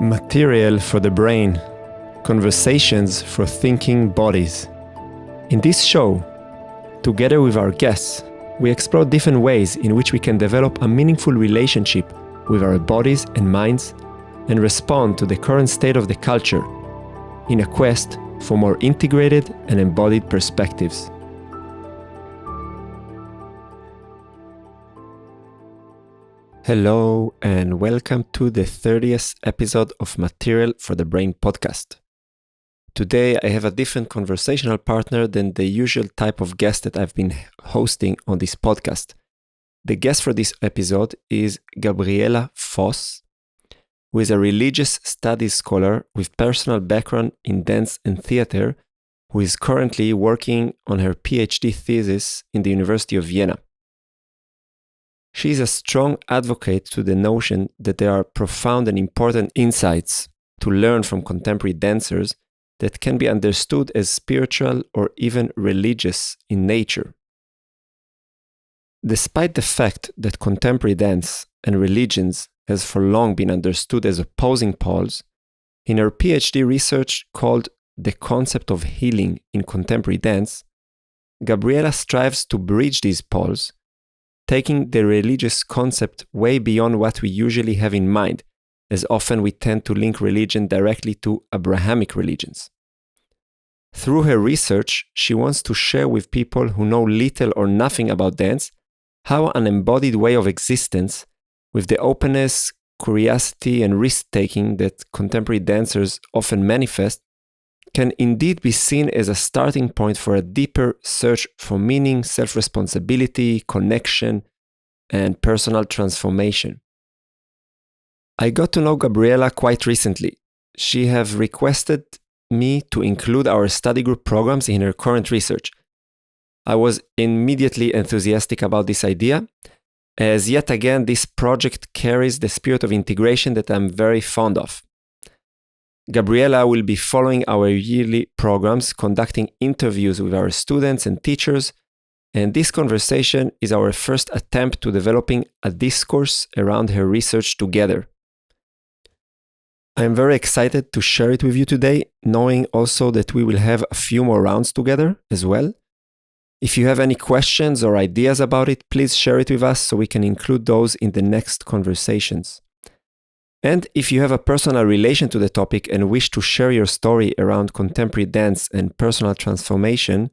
Material for the brain. Conversations for thinking bodies. In this show, together with our guests, we explore different ways in which we can develop a meaningful relationship with our bodies and minds and respond to the current state of the culture in a quest for more integrated and embodied perspectives. Hello and welcome to the 30th episode of Material for the Brain podcast. Today I have a different conversational partner than the usual type of guest that I've been hosting on this podcast. The guest for this episode is Gabriella Voss, who is a religious studies scholar with personal background in dance and theater, who is currently working on her PhD thesis in the University of Vienna. She is a strong advocate to the notion that there are profound and important insights to learn from contemporary dancers that can be understood as spiritual or even religious in nature. Despite the fact that contemporary dance and religions has for long been understood as opposing poles, in her PhD research called The Concept of Healing in Contemporary Dance, Gabriella strives to bridge these poles, taking the religious concept way beyond what we usually have in mind, as often we tend to link religion directly to Abrahamic religions. Through her research, she wants to share with people who know little or nothing about dance how an embodied way of existence, with the openness, curiosity, and risk-taking that contemporary dancers often manifest, can indeed be seen as a starting point for a deeper search for meaning, self-responsibility, connection, and personal transformation. I got to know Gabriella quite recently. She have requested me to include our study group programs in her current research. I was immediately enthusiastic about this idea, as yet again this project carries the spirit of integration that I'm very fond of. Gabriella will be following our yearly programs, conducting interviews with our students and teachers, and this conversation is our first attempt to developing a discourse around her research together. I'm very excited to share it with you today, knowing also that we will have a few more rounds together as well. If you have any questions or ideas about it, please share it with us so we can include those in the next conversations. And if you have a personal relation to the topic and wish to share your story around contemporary dance and personal transformation,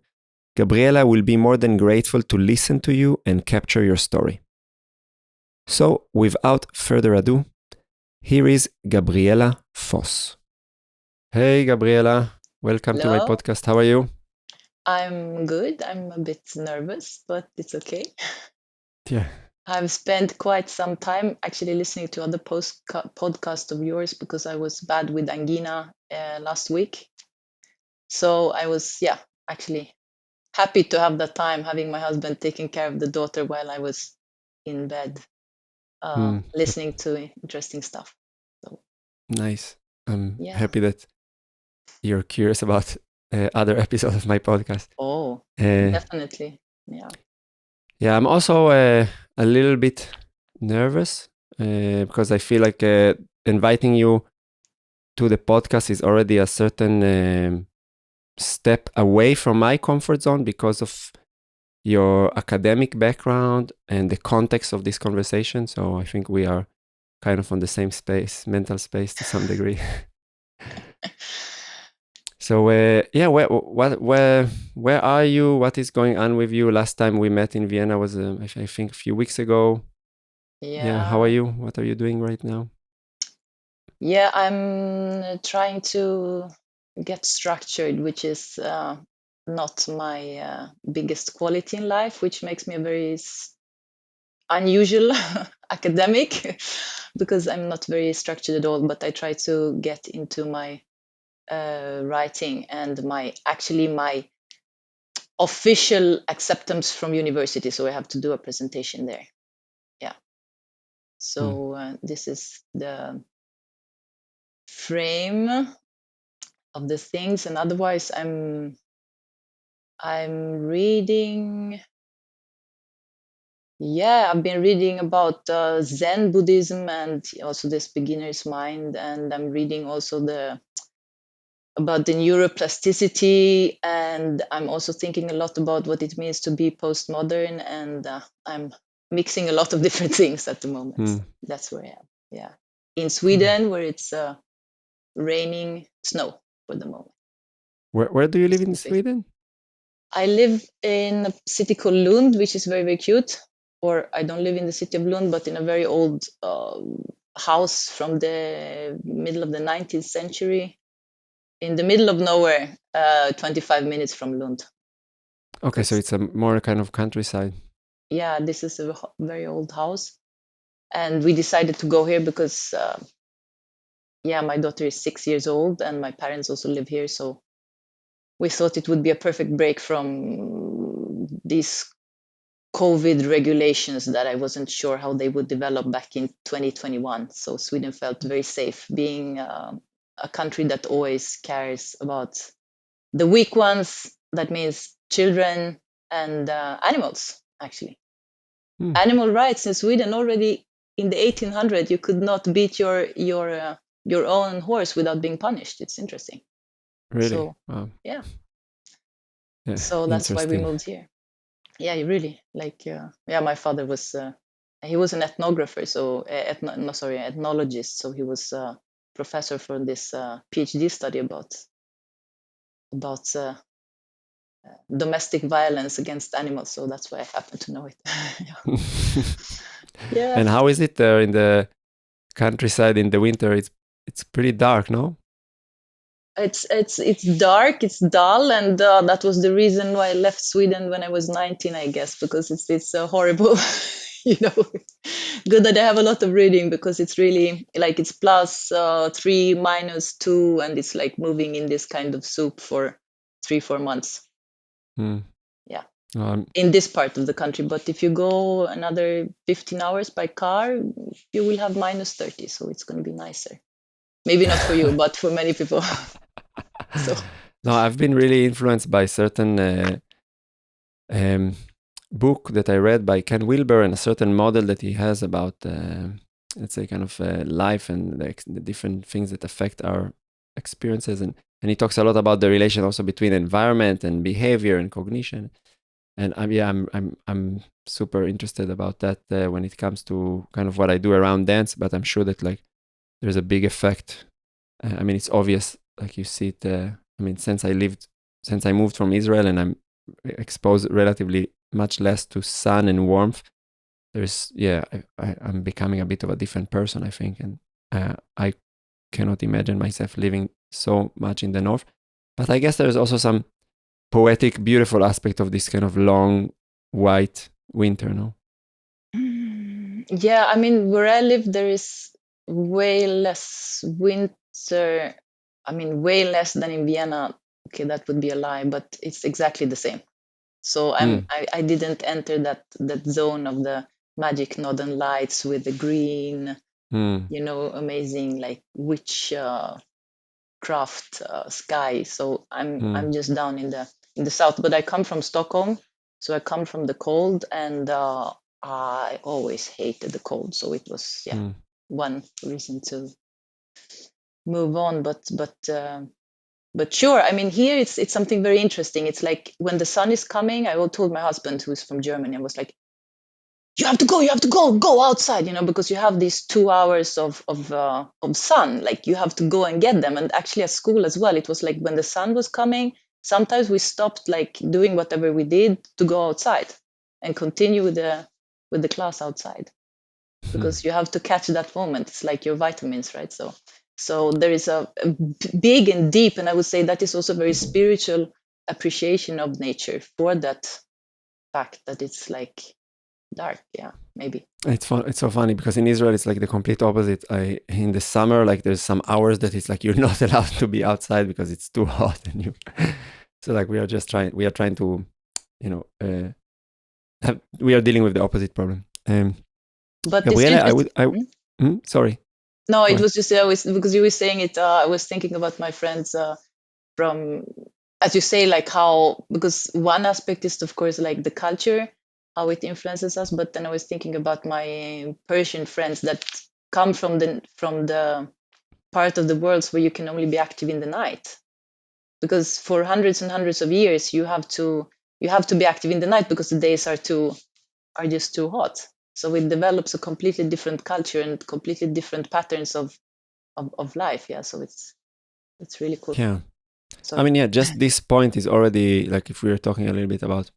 Gabriella will be more than grateful to listen to you and capture your story. So, without further ado, here is Gabriella Voss. Hey Gabriella, welcome to my Hello, podcast. How are you? I'm good. I'm a bit nervous, but it's okay. Yeah. I've spent quite some time actually listening to other podcasts of yours because I was bad with angina last week. So I was, actually happy to have the time having my husband taking care of the daughter while I was in bed, Hmm. listening to interesting stuff. So, Nice. I'm yeah. happy that you're curious about other episodes of my podcast. Oh, Uh, definitely. Yeah. yeah, I'm also a little bit nervous because I feel like inviting you to the podcast is already a certain step away from my comfort zone because of your academic background and the context of this conversation. So I think we are kind of on the same space, mental space to some degree. So yeah, where are you? What is going on with you? Last time we met in Vienna was I think a few weeks ago. Yeah, how are Yeah. you? What are you doing right now? Yeah, I'm trying to get structured, which is not my biggest quality in life, which makes me a very unusual academic because I'm not very structured at all. But I try to get into my writing and my official acceptance from university. So I have to do a presentation there. Yeah. Hmm. So this is the frame of the things, and otherwise I'm reading Yeah, I've been reading about Zen Buddhism and also this beginner's mind, and I'm reading also the about the neuroplasticity, and I'm also thinking a lot about what it means to be postmodern, and I'm mixing a lot of different things at the moment. Hmm. That's where I am. Yeah, in Hmm. Sweden, where it's raining snow for the moment. Where do you live It's in perfect. Sweden? I live in a city called Lund, which is very, very cute. Or I don't live in the city of Lund, but in a very old house from the middle of the 19th century, in the middle of nowhere, 25 minutes from Lund. So Okay, so it's, it's a more kind of countryside. yeah, this is a very old house. And we decided to go here because, yeah, my daughter is 6 years old and my parents also live here. So we thought it would be a perfect break from these COVID regulations that I wasn't sure how they would develop back in 2021. So Sweden felt very safe, being a country that always cares about the weak ones. That means children and animals, actually. Hmm. Animal rights in Sweden already in the 1800s, you could not beat your own horse without being punished. It's interesting. Really? So Wow. yeah, Yeah, so that's why we interesting. moved here. Yeah, really. Like, yeah, my father was he was an ethnographer, so no, sorry, ethnologist. So he was professor for this PhD study about domestic violence against animals. So that's why I happen to know it. Yeah. Yeah. And how is it there in the countryside in the winter? It's pretty dark, no? It's dark, it's dull, and that was the reason why I left Sweden when I was 19, I guess, because it's horrible. you know, good that I have a lot of reading because it's really like it's plus 3 minus 2, and it's like moving in this kind of soup for 3 4 months. Hmm. Yeah, Um, in this part of the country. But if you go another 15 hours by car, you will have minus 30, so it's going to be nicer. Maybe not for you, but for many people. So. no, I've been really influenced by certain um, book that I read by Ken Wilber and a certain model that he has about, let's say, kind of life and the different things that affect our experiences. And he talks a lot about the relation also between environment and behavior and cognition. And yeah, I'm super interested about that when it comes to kind of what I do around dance. But I'm sure that like there's a big effect. I mean, it's obvious, like you see it. I mean, since I moved from Israel and I'm exposed relatively much less to sun and warmth, there's, yeah, I'm becoming a bit of a different person, I think. And I cannot imagine myself living so much in the north. But I guess there's also some poetic, beautiful aspect of this kind of long white winter, no? Yeah, I mean, where I live, there is way less winter. I mean, way less than in Vienna. Okay, that would be a lie, but it's exactly the same. So Mm, I didn't enter that zone of the magic northern lights with the green, mm, amazing like witch craft sky. So mm, I'm just down in the south, but I come from Stockholm, so I come from the cold, and I always hated the cold. So it was, yeah, mm, one reason to move on. But sure, I mean, here it's something very interesting. It's like when the sun is coming. I told my husband, who's from Germany, I was like, you have to go outside, because you have these 2 hours of sun. Like you have to go and get them. And actually at school as well, it was like when the sun was coming, sometimes we stopped like doing whatever we did to go outside and continue with the class outside, mm. because you have to catch that moment. It's like your vitamins, right? So there is a big and deep, and I would say that is also very spiritual appreciation of nature for that fact that it's like dark. Yeah, maybe. It's fun. It's so funny because in Israel it's like the complete opposite. In the summer, like there's some hours that it's like you're not allowed to be outside because it's too hot, and you. So like we are trying to, you know, we are dealing with the opposite problem. But it's Gabriele, interesting. sorry, No, go it ahead. was just, I was, because you were saying it. I was thinking about my friends from, as you say, like how, because one aspect is of course like the culture, how it influences us. But then I was thinking about my Persian friends that come from the part of the world where you can only be active in the night, because for hundreds and hundreds of years you have to be active in the night because the days are just too hot. So it develops a completely different culture and completely different patterns of life. Yeah, so it's really cool. Yeah. I Sorry. mean, yeah, just this point is already like, if we were talking a little bit about,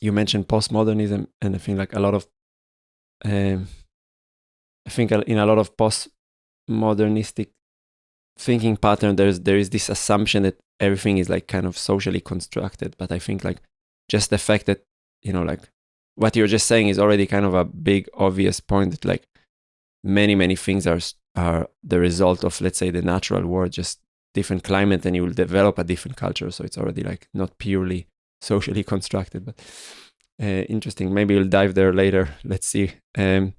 you mentioned postmodernism, and I think like a lot of, um, I think in a lot of postmodernistic thinking pattern, there is this assumption that everything is like kind of socially constructed. But I think like just the fact that, like what you're just saying is already kind of a big obvious point, that like many things are the result of, let's say, the natural world, just different climate, and you will develop a different culture. So it's already like not purely socially constructed. But interesting. Maybe we'll dive there later. Let's see. I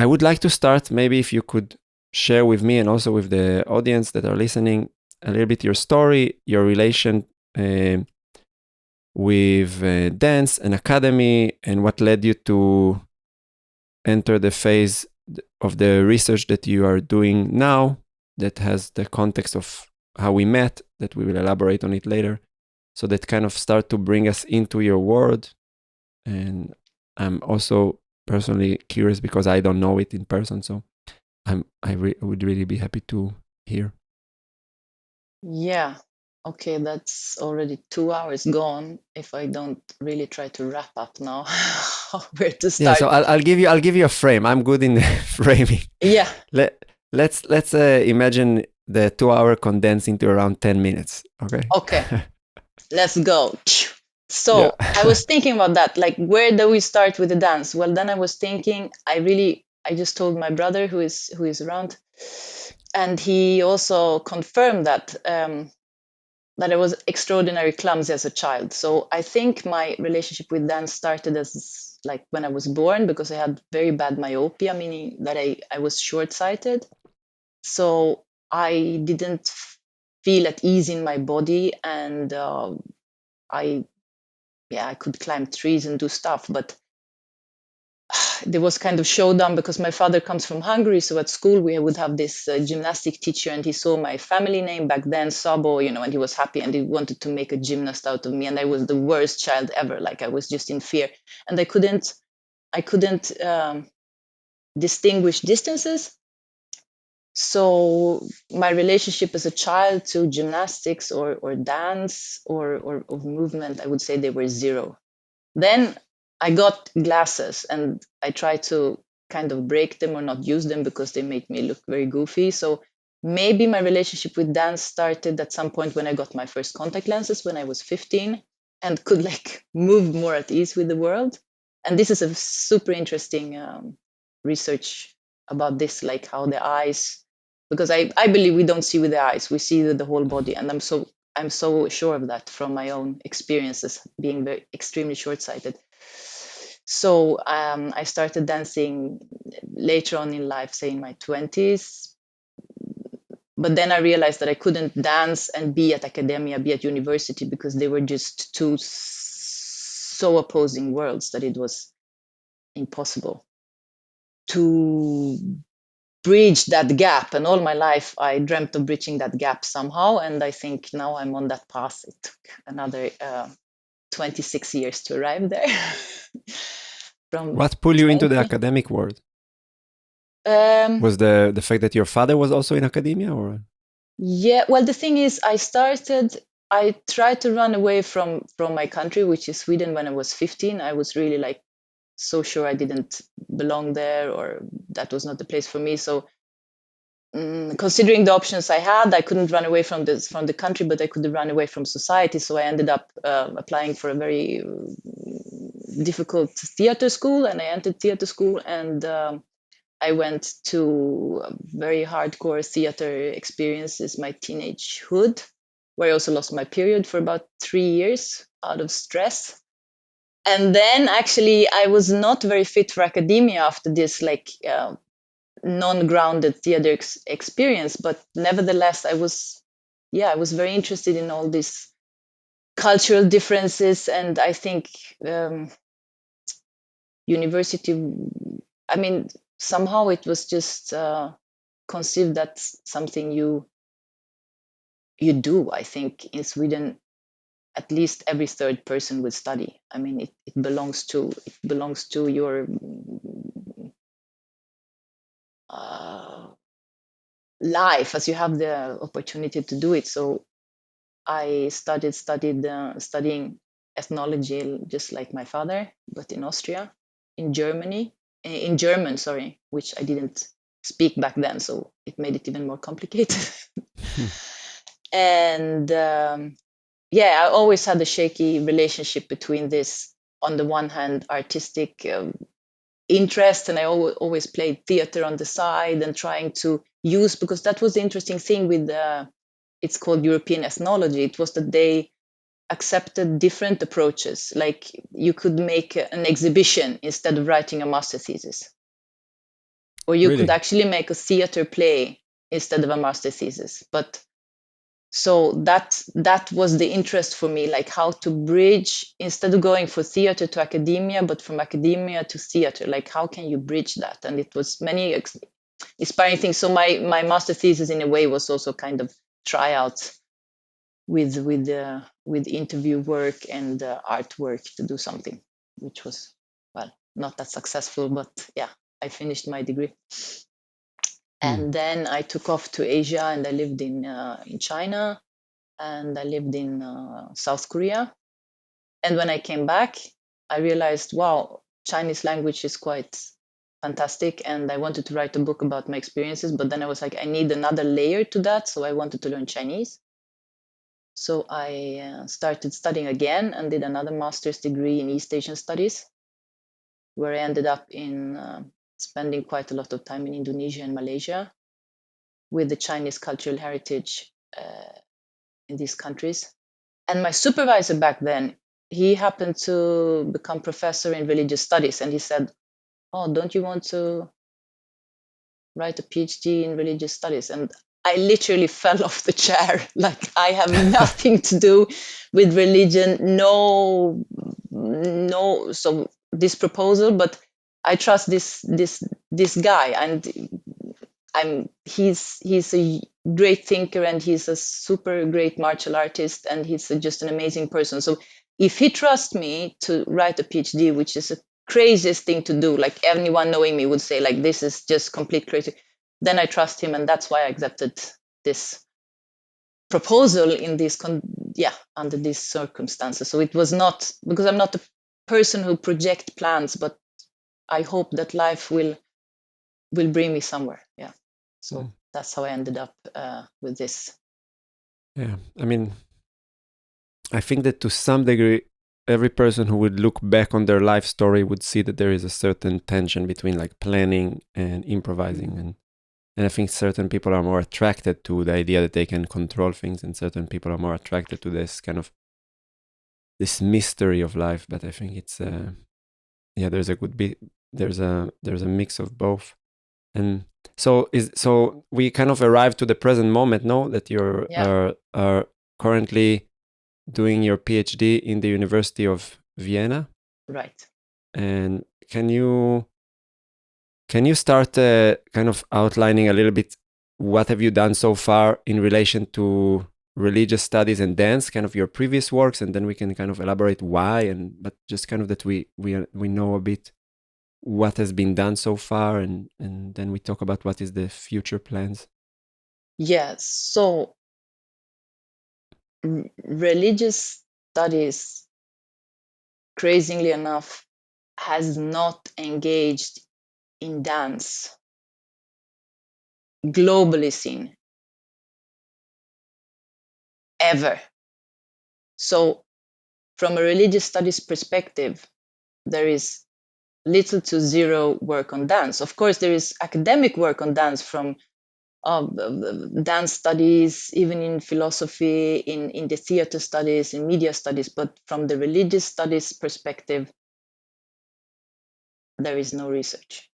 would like to start, maybe if you could share with me and also with the audience that are listening a little bit your story, your relation with dance and academy, and what led you to enter the phase of the research that you are doing now, that has the context of how we met, that we will elaborate on it later. So that kind of start to bring us into your world. And I'm also personally curious because I don't know it in person. So would really be happy to hear. Yeah. Okay, that's already 2 hours gone. If I don't really try to wrap up now, where to Yeah, start? so I'll give you a frame. I'm good in framing. Yeah. Let's imagine the 2 hour condensed into around 10 minutes. Okay. Okay. Let's go. Yeah. So I was thinking about that. Like, where do we start with the dance? Well, then I was thinking. I just told my brother who is around, and he also confirmed that I was extraordinarily clumsy as a child. So I think my relationship with dance started as like when I was born, because I had very bad myopia, meaning that I was short-sighted. So I didn't feel at ease in my body, and I I could climb trees and do stuff, but there was kind of showdown because my father comes from Hungary. So at school we would have this gymnastic teacher, and he saw my family name back then, Sabo, and he was happy and he wanted to make a gymnast out of me. And I was the worst child ever. Like, I was just in fear, and I couldn't distinguish distances. So my relationship as a child to gymnastics or dance or movement, I would say they were zero. Then I got glasses, and I tried to kind of break them or not use them because they made me look very goofy. So maybe my relationship with dance started at some point when I got my first contact lenses when I was 15 and could like move more at ease with the world. And this is a super interesting research about this, like how the eyes, because I believe we don't see with the eyes, we see with the whole body. And I'm so sure of that from my own experiences being very extremely short-sighted. So I started dancing later on in life, say in my 20s. But then I realized that I couldn't dance and be at academia, be at university, because they were just two so opposing worlds that it was impossible to bridge that gap. And all my life I dreamt of bridging that gap somehow, and I think now I'm on that path. It took another 26 years to arrive there. From What pulled you into the 20. academic world? um, Was the fact that your father was also in academia, or? yeah, well, the thing is, I tried to run away from my country, which is Sweden, when I was 15. I was really like so sure I didn't belong there, or that was not the place for me. So considering the options I had, I couldn't run away from the country, but I could run away from society. So I ended up applying for a very difficult theater school, and I entered theater school, and I went to very hardcore theater experiences my teenagehood, where I also lost my period for about 3 years out of stress. And then actually I was not very fit for academia after this, like non-grounded theater experience. But nevertheless, I was very interested in all this cultural differences, and I think university, I mean, somehow it was just conceived that something you do. I think in Sweden, at least every third person would study. I mean, it belongs to your life, as you have the opportunity to do it. So I studying ethnology, just like my father, but in Austria, in Germany, in German, sorry, which I didn't speak back then, so it made it even more complicated. And yeah, I always had a shaky relationship between this, on the one hand, artistic interest, and I always played theater on the side and trying to use, because that was the interesting thing with it's called European ethnology. It was that they accepted different approaches. Like you could make an exhibition instead of writing a master thesis, or you could Really? actually make a theater play instead of a master thesis. But so that was the interest for me, like how to bridge, instead of going for theater to academia, but from academia to theater, like how can you bridge that? And it was many inspiring things. So my master thesis in a way was also kind of tryouts with interview work and artwork to do something, which was, well, not that successful, but yeah, I finished my degree. Hmm. And then I took off to Asia, and I lived in China, and I lived in South Korea. And when I came back, I realized, wow, Chinese language is quite fantastic, and I wanted to write a book about my experiences. But then I was like, I need another layer to that, so I wanted to learn Chinese. So I started studying again and did another master's degree in East Asian studies, where I ended up in spending quite a lot of time in Indonesia and Malaysia with the Chinese cultural heritage in these countries. And my supervisor back then, he happened to become professor in religious studies, and he said, "Oh, don't you want to write a PhD in religious studies?" And I literally fell off the chair. Like, I have nothing to do with religion. No, no. So this proposal, but I trust this guy, and he's a great thinker, and he's a super great martial artist, and he's just an amazing person. So if he trusts me to write a PhD, which is a craziest thing to do, like anyone knowing me would say, like, this is just complete crazy, then I trust him, and that's why I accepted this proposal in this yeah, under these circumstances. So it was not because I'm not a person who project plans, but I hope that life will bring me somewhere. Yeah. So that's how I ended up with this. Yeah, I mean, I think that to some degree, every person who would look back on their life story would see that there is a certain tension between like planning and improvising, and I think certain people are more attracted to the idea that they can control things, and certain people are more attracted to this kind of this mystery of life. But I think it's yeah, there's a good bit, there's a mix of both. And so we kind of arrived to the present moment, no, that you're Yeah, are currently doing your PhD in the University of Vienna. right. And can you start kind of outlining a little bit what have you done so far in relation to religious studies and dance, kind of your previous works, and then we can kind of elaborate why, and but just kind of that we know a bit what has been done so far, and then we talk about what is the future plans. Yes. So religious studies, crazily enough, has not engaged in dance globally seen ever. So from a religious studies perspective, there is little to zero work on dance. Of course, there is academic work on dance from dance studies, even in philosophy, in the theater studies, in media studies. But from the religious studies perspective, there is no research.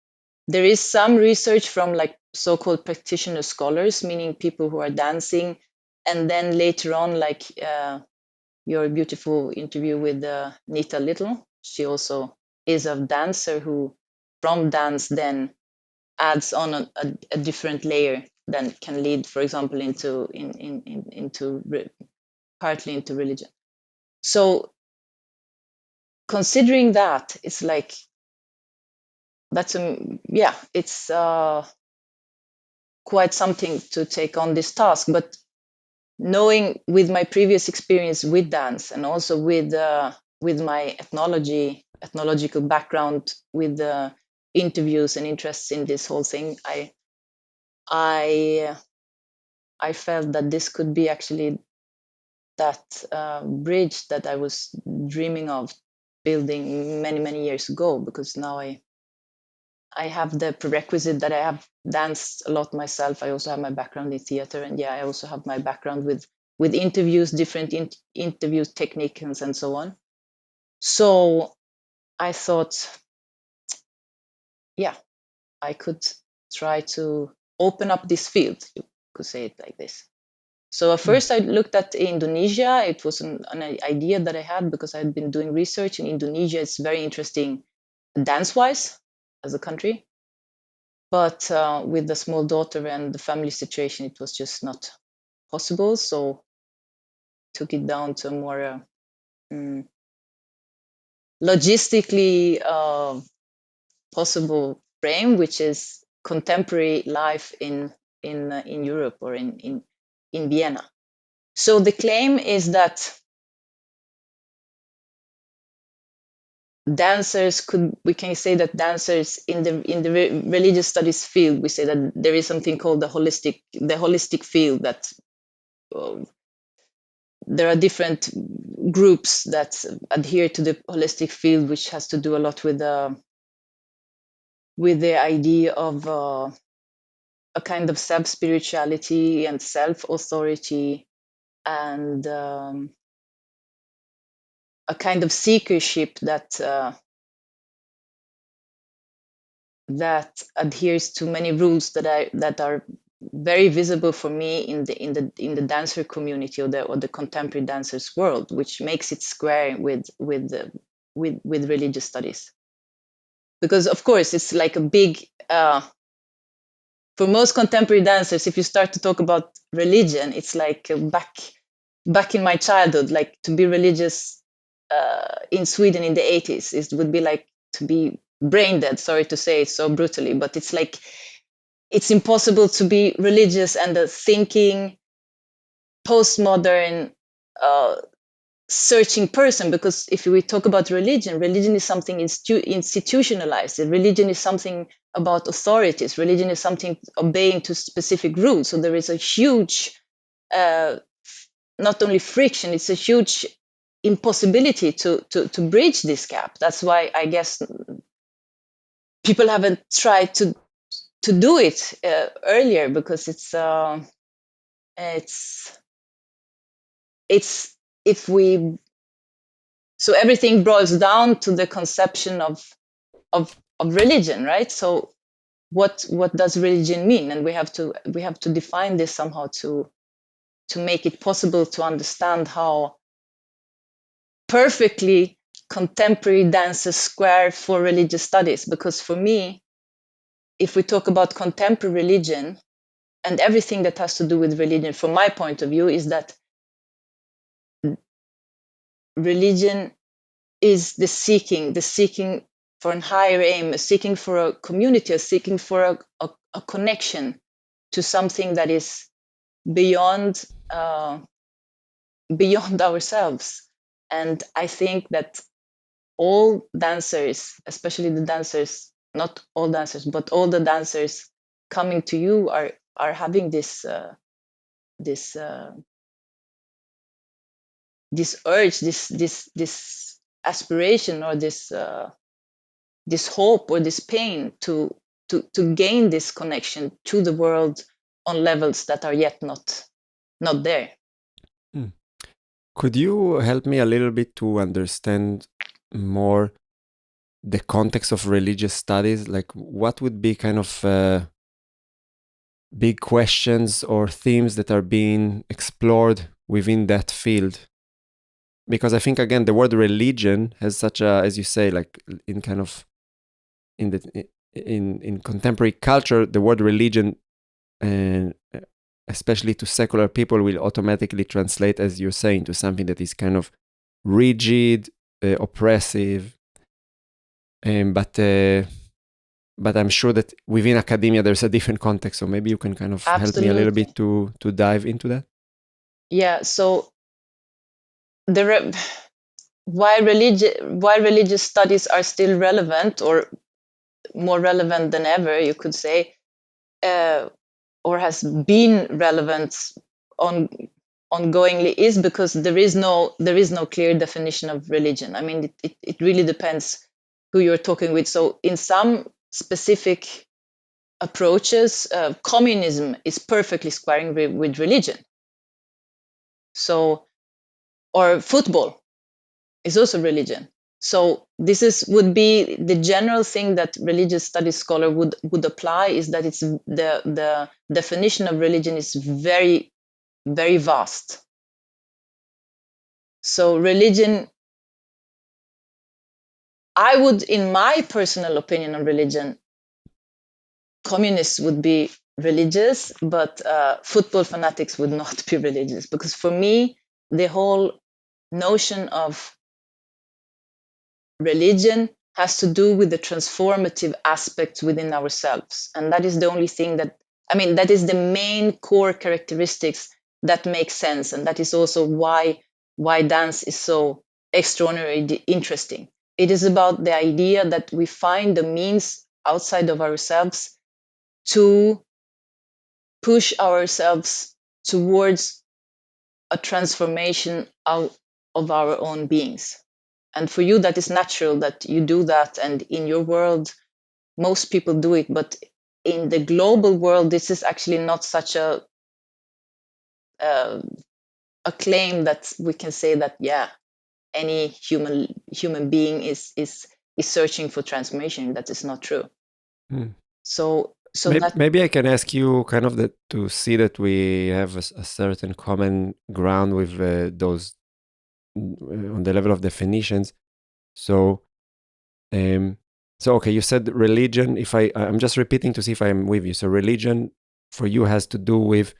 There is some research from like so-called practitioner scholars, meaning people who are dancing, and then later on, like your beautiful interview with Nita Little. She also is a dancer who, from dance, then adds on a different layer that can lead, for example, partly into religion. So considering that, it's like it's quite something to take on this task. But knowing with my previous experience with dance and also with my ethnological background, with the interviews and interests in this whole thing, I felt that this could be actually that bridge that I was dreaming of building many years ago, because now I have the prerequisite that I have danced a lot myself. I also have my background in theater, and I also have my background with interviews, different interview techniques and so on. So I thought, I could try to open up this field, you could say it like this. So at first I looked at Indonesia. It was an idea that I had because I had been doing research in Indonesia. It's very interesting dance-wise as a country. But with the small daughter and the family situation, it was just not possible. So took it down to a more logistically possible frame, which is contemporary life in Europe or in Vienna. So the claim is that we can say that dancers in the religious studies field, we say that there is something called the holistic field, that there are different groups that adhere to the holistic field, which has to do a lot with the idea of a kind of self-spirituality and self-authority, and a kind of seekership that adheres to many rules that are very visible for me in the dancer community, or the contemporary dancers world, which makes it square with religious studies. Because of course it's like a big for most contemporary dancers, if you start to talk about religion, it's like back in my childhood, like to be religious in Sweden in the 80s, it would be like to be brain dead. Sorry to say it so brutally, but it's like it's impossible to be religious and a thinking postmodern searching person, because if we talk about religion is something institutionalized. Religion is something about authorities. Religion is something obeying to specific rules. So there is a huge not only friction, it's a huge impossibility to bridge this gap. That's why I guess people haven't tried to do it earlier, because it's if we so everything boils down to the conception of religion, right? So what does religion mean? And we have to define this somehow to make it possible to understand how perfectly contemporary dances square for religious studies. Because for me, if we talk about contemporary religion and everything that has to do with religion, from my point of view, is that religion is the seeking for a higher aim, a seeking for a community, a seeking for a connection to something that is beyond ourselves. And I think that all dancers, especially the dancers, not all dancers, but all the dancers coming to you are having this urge, this aspiration, or this hope, or this pain to gain this connection to the world on levels that are yet not there. Could you help me a little bit to understand more the context of religious studies? Like, what would be kind of big questions or themes that are being explored within that field? because I think again the word religion has such a, as you say, like in kind of in contemporary culture, the word religion, and especially to secular people, will automatically translate, as you're saying, to something that is kind of rigid, oppressive. But I'm sure that within academia there's a different context. So maybe you can kind of help me a little bit to dive into that. Yeah. So why religious studies are still relevant, or more relevant than ever, you could say, or has been relevant ongoingly, is because there is no clear definition of religion. I mean, it really depends who you're talking with. So in some specific approaches, communism is perfectly squaring with religion. So, or football is also religion. So this would be the general thing that religious studies scholar would apply, is that it's the definition of religion is very, very vast. So religion, I would, in my personal opinion on religion, communists would be religious, but football fanatics would not be religious, because for me, the whole notion of religion has to do with the transformative aspects within ourselves. And that is the only thing that is the main core characteristics that make sense. And that is also why dance is so extraordinarily interesting. It is about the idea that we find the means outside of ourselves to push ourselves towards a transformation of our own beings. And for you, that is natural that you do that. And in your world, most people do it. But in the global world, this is actually not such a claim that we can say that, yeah, any human being is searching for transformation. That is not true. So maybe I can ask you kind of to see that we have a certain common ground with those on the level of definitions. So okay, you said religion. If I'm just repeating to see if I'm with you. So religion for you has to do with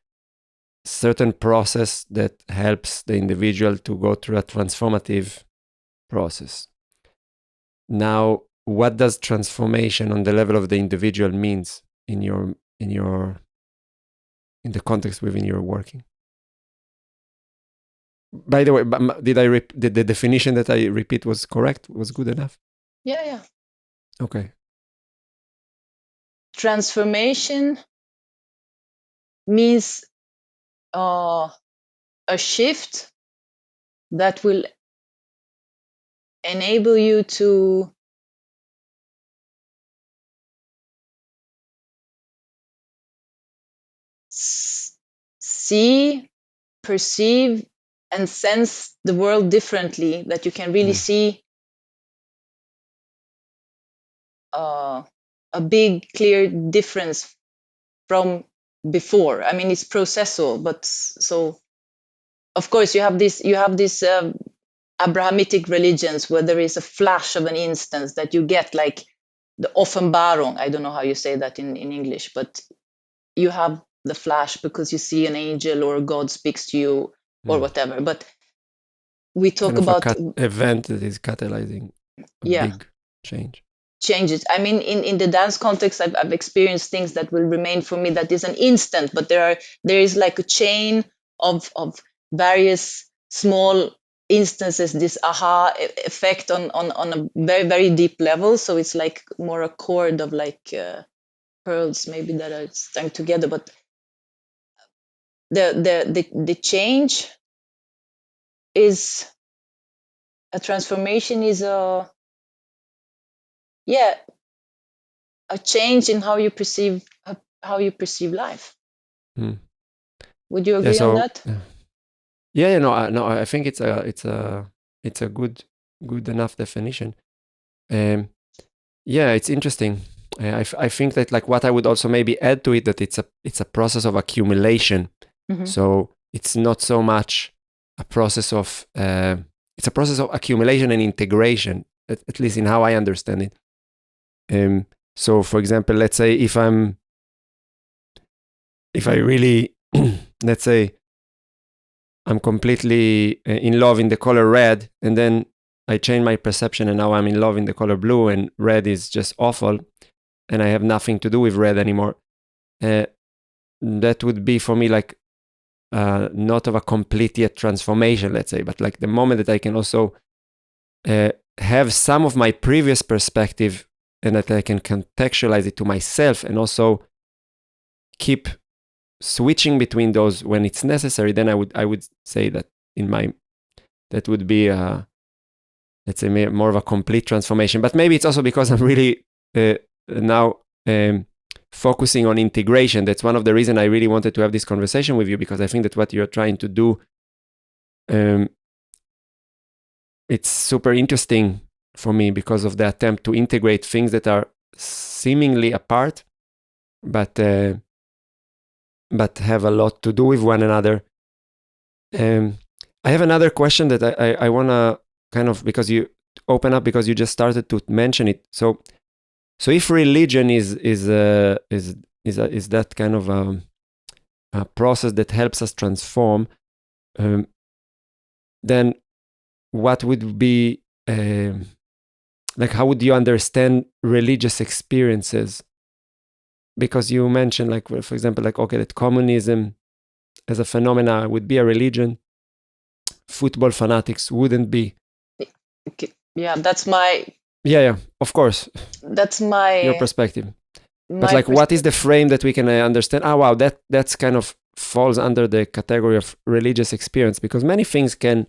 certain process that helps the individual to go through a transformative process. Now, what does transformation on the level of the individual means in the context within your working? By the way, did the definition that I repeat was correct? Was good enough? Yeah. Okay. Transformation means a shift that will enable you to see, perceive, and sense the world differently, that you can really see a big, clear difference from before. I mean, it's processual, but so of course you have this Abrahamitic religions where there is a flash of an instance that you get, like the Offenbarung. I don't know how you say that in English, but you have the flash because you see an angel or God speaks to you or whatever. But we talk kind of about event that is catalyzing a big changes. I mean, in the dance context, I've experienced things that will remain for me that is an instant, but there is like a chain of various small instances, this aha effect on a very, very deep level. So it's like more a chord of like pearls maybe that are strung together. But the change is a transformation, is a change in how you perceive life. Would you agree on that? No, I think it's a good enough definition. It's interesting. I think that, like, what I would also maybe add to it, that it's a process of accumulation. So it's not so much a process of it's a process of accumulation and integration, at least in how I understand it. So, for example, let's say if I really, let's say, I'm completely in love in the color red, and then I change my perception, and now I'm in love in the color blue, and red is just awful, and I have nothing to do with red anymore. That would be for me like not of a complete yet transformation, let's say, but like the moment that I can also have some of my previous perspective, and that I can contextualize it to myself, and also keep switching between those when it's necessary, then I would say that that would be let's say more of a complete transformation. But maybe it's also because I'm really now focusing on integration. That's one of the reasons I really wanted to have this conversation with you, because I think that what you're trying to do, it's super interesting for me because of the attempt to integrate things that are seemingly apart, but have a lot to do with one another. I have another question that I want to kind of, because you open up, because you just started to mention it. So if religion is that kind of a process that helps us transform, then what would be like, how would you understand religious experiences? Because you mentioned, like, for example, like, okay, that communism as a phenomena would be a religion. Football fanatics wouldn't be. Yeah, that's my. Yeah, of course. That's my. Your perspective. But like, what is the frame that we can understand? Oh, wow, that's kind of falls under the category of religious experience, because many things can,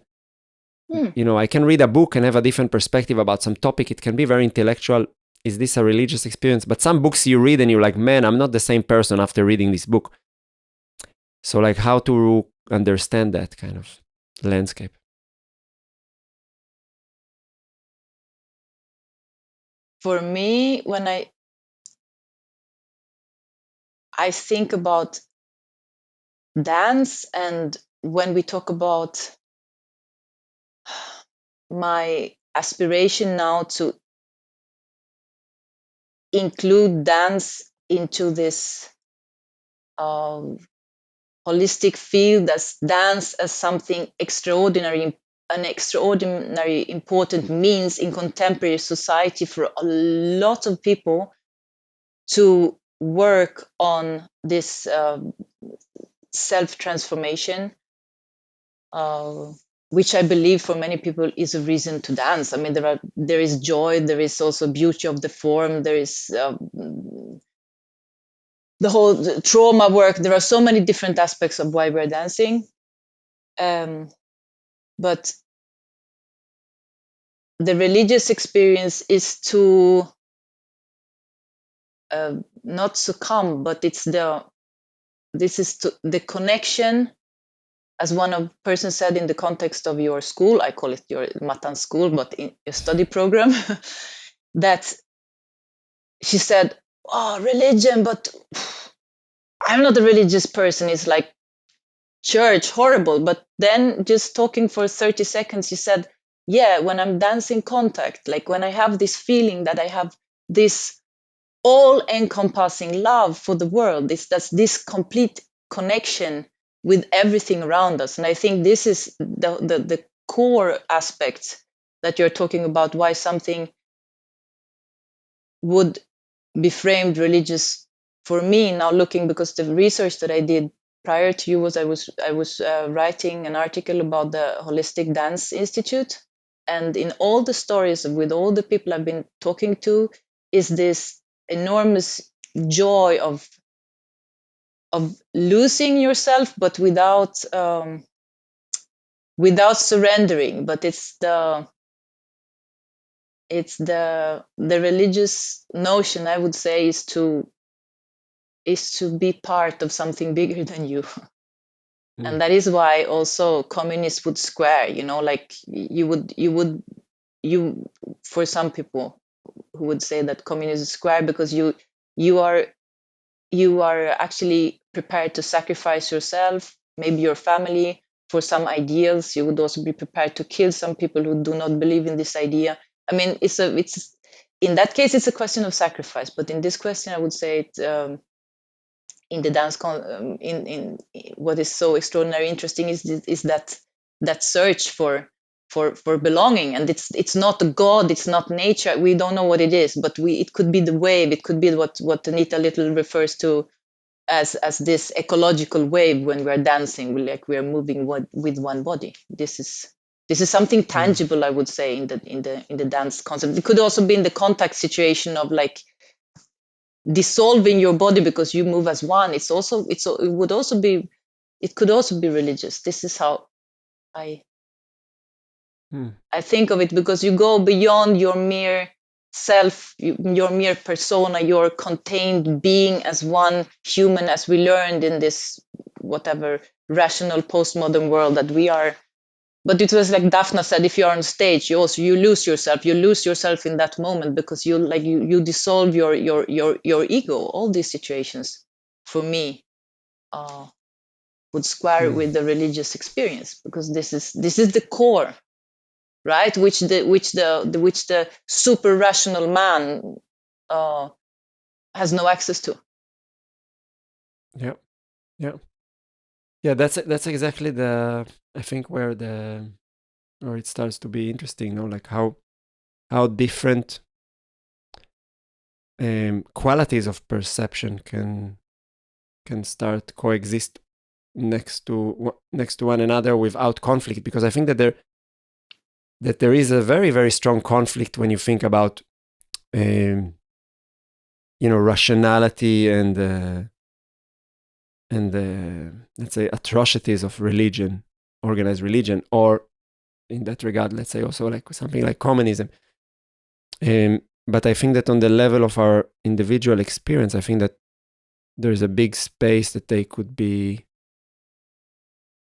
I can read a book and have a different perspective about some topic. It can be very intellectual. Is this a religious experience? But some books you read and you're like, man, I'm not the same person after reading this book. So like, how to understand that kind of landscape? For me, when I think about dance, and when we talk about my aspiration now to include dance into this holistic field, as dance as something extraordinary, an extraordinary important means in contemporary society for a lot of people to work on this self-transformation, which I believe for many people is a reason to dance. I mean, there is joy, there is also beauty of the form, there is the whole trauma work. There are so many different aspects of why we're dancing. But the religious experience is to not succumb, but the connection, as one person said in the context of your school. I call it your Matan school, but in your study program, that she said, "Oh, religion, but I'm not a religious person. It's like church, horrible." But then, just talking for 30 seconds, she said, "Yeah, when I'm dancing contact, like when I have this feeling that I have this all-encompassing love for the world, that's this complete connection with everything around us." And I think this is the core aspect that you're talking about, why something would be framed religious for me now, looking, because the research that I did prior to you was I was writing an article about the Holistic Dance Institute, and in all the stories with all the people I've been talking to is this enormous joy of losing yourself, but without surrendering. But it's the religious notion, I would say, is to be part of something bigger than you. And that is why also communists would square, like you for some people who would say that communism is square, because you are actually prepared to sacrifice yourself, maybe your family, for some ideals. You would also be prepared to kill some people who do not believe in this idea. I mean, it's in that case, it's a question of sacrifice. But in this question, I would say it, in the dance, in what is so extraordinary, interesting is that search for belonging, and it's not a god, it's not nature. We don't know what it is, but it could be the wave. It could be what Anita Little refers to as this ecological wave when we're dancing, like we're moving with one body. This is something tangible, I would say, in the dance concept. It could also be in the contact situation of like dissolving your body because you move as one. It could also be religious. This is how I think of it, because you go beyond your mere self, your mere persona, your contained being as one human, as we learned in this whatever rational postmodern world that we are. But it was like Daphna said, if you're on stage, you lose yourself. You lose yourself in that moment because you dissolve your ego. All these situations, for me, would square with the religious experience, because this is the core, right? Which the super rational man has no access to. Yeah, yeah, yeah. That's exactly I think where it starts to be interesting. Like how different qualities of perception can start coexist next to one another without conflict. Because I think that there is a very, very strong conflict when you think about rationality and let's say atrocities of religion, organized religion, or in that regard, let's say also like something like communism. But I think that on the level of our individual experience, I think that there's a big space that they could be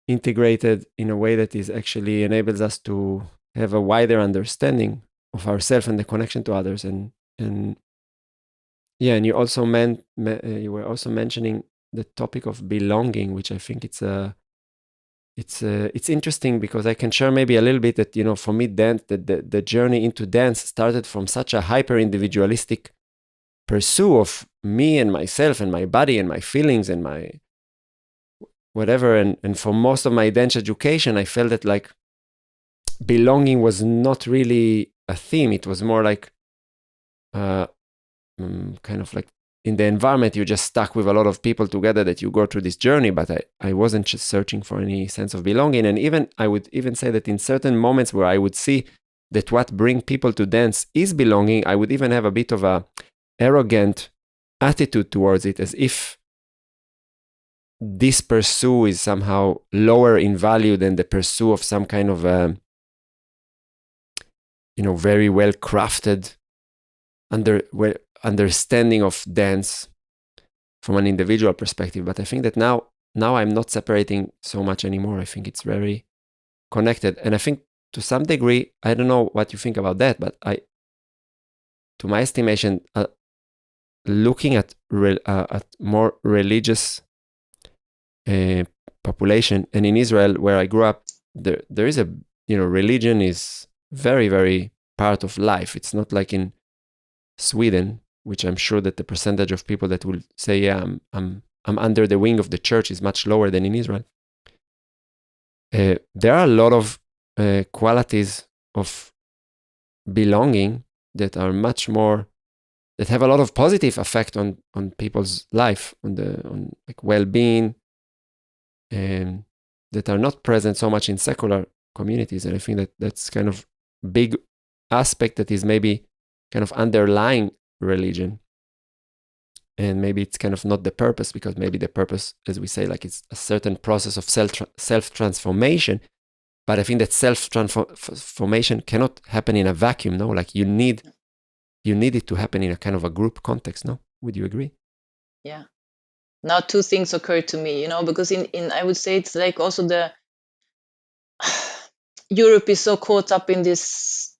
integrated in a way that is actually enables us to have a wider understanding of ourselves and the connection to others. And yeah, and you also you were also mentioning the topic of belonging, which I think it's interesting, because I can share maybe a little bit that for me, dance, the journey into dance started from such a hyper individualistic pursuit of me and myself and my body and my feelings and my whatever. And for most of my dance education, I felt that like belonging was not really a theme. It was more like kind of like in the environment, you're just stuck with a lot of people together that you go through this journey. But I wasn't just searching for any sense of belonging. And even I would even say that in certain moments where I would see that what bring people to dance is belonging, I would even have a bit of a arrogant attitude towards it, as if this pursuit is somehow lower in value than the pursuit of some kind of very well crafted understanding of dance from an individual perspective. But I think that now I'm not separating so much anymore. I think it's very connected. And I think to some degree, I don't know what you think about that, but to my estimation, looking at more religious population, and in Israel, where I grew up, there is a religion is very, very part of life. It's not like in Sweden, which I'm sure that the percentage of people that will say, yeah, I'm under the wing of the church is much lower than in Israel. There are a lot of qualities of belonging that are much more, that have a lot of positive effect on people's life, on like well-being, and that are not present so much in secular communities. And I think that that's kind of big aspect that is maybe kind of underlying religion. And maybe it's kind of not the purpose, because maybe the purpose, as we say, like it's a certain process of self-transformation. But I think that self-transformation cannot happen in a vacuum, no? Like you need it to happen in a kind of a group context, no? Would you agree? Yeah. Now two things occurred to me, because in I would say it's like also Europe is so caught up in this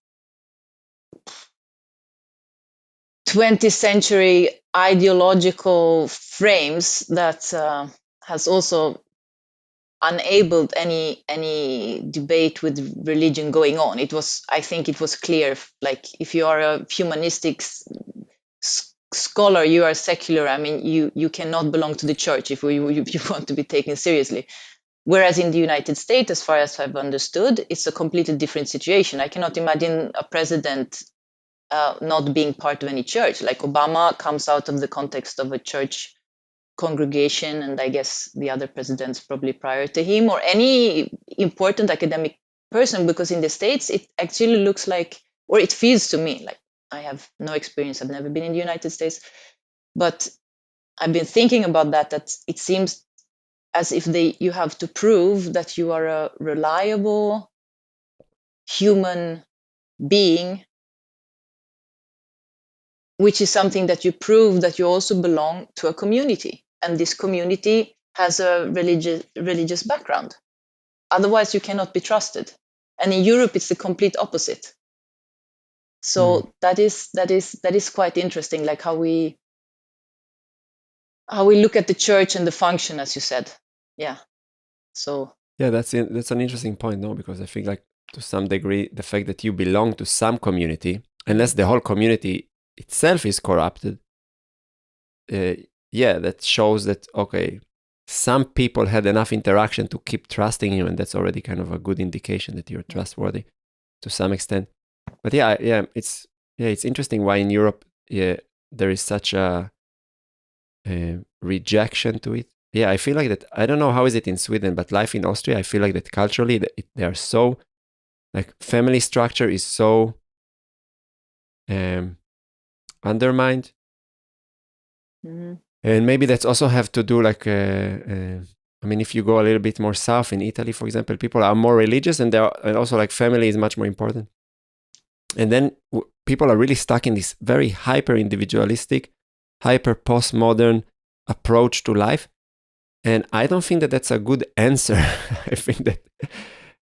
20th century ideological frames that has also enabled any debate with religion going on. I think it was clear, like if you are a humanistic scholar, you are secular. I mean, you cannot belong to the church if you want to be taken seriously. Whereas in the United States, as far as I've understood, it's a completely different situation. I cannot imagine a president not being part of any church. Like Obama comes out of the context of a church congregation, and I guess the other presidents probably prior to him, or any important academic person, because in the States it actually looks like, or it feels to me like, I have no experience, I've never been in the United States, but I've been thinking about that it seems as if you have to prove that you are a reliable human being, which is something that you prove that you also belong to a community, and this community has a religious background. Otherwise, you cannot be trusted. And in Europe, it's the complete opposite. So that is quite interesting, like how we look at the church and the function, as you said. Yeah. So Yeah, that's an interesting point, no? Because I think, like, to some degree, the fact that you belong to some community, unless the whole community itself is corrupted, yeah, that shows that, okay, some people had enough interaction to keep trusting you, and that's already kind of a good indication that you're trustworthy to some extent. But yeah, it's interesting why in Europe, there is such a rejection to it. Yeah, I feel like that. I don't know how is it in Sweden, but life in Austria, I feel like that culturally, they are so, like, family structure is so undermined. And maybe that's also have to do, like, I mean, if you go a little bit more south in Italy, for example, people are more religious, and and also, like, family is much more important. And then people are really stuck in this very hyper individualistic, hyper postmodern approach to life. And I don't think that that's a good answer. I think that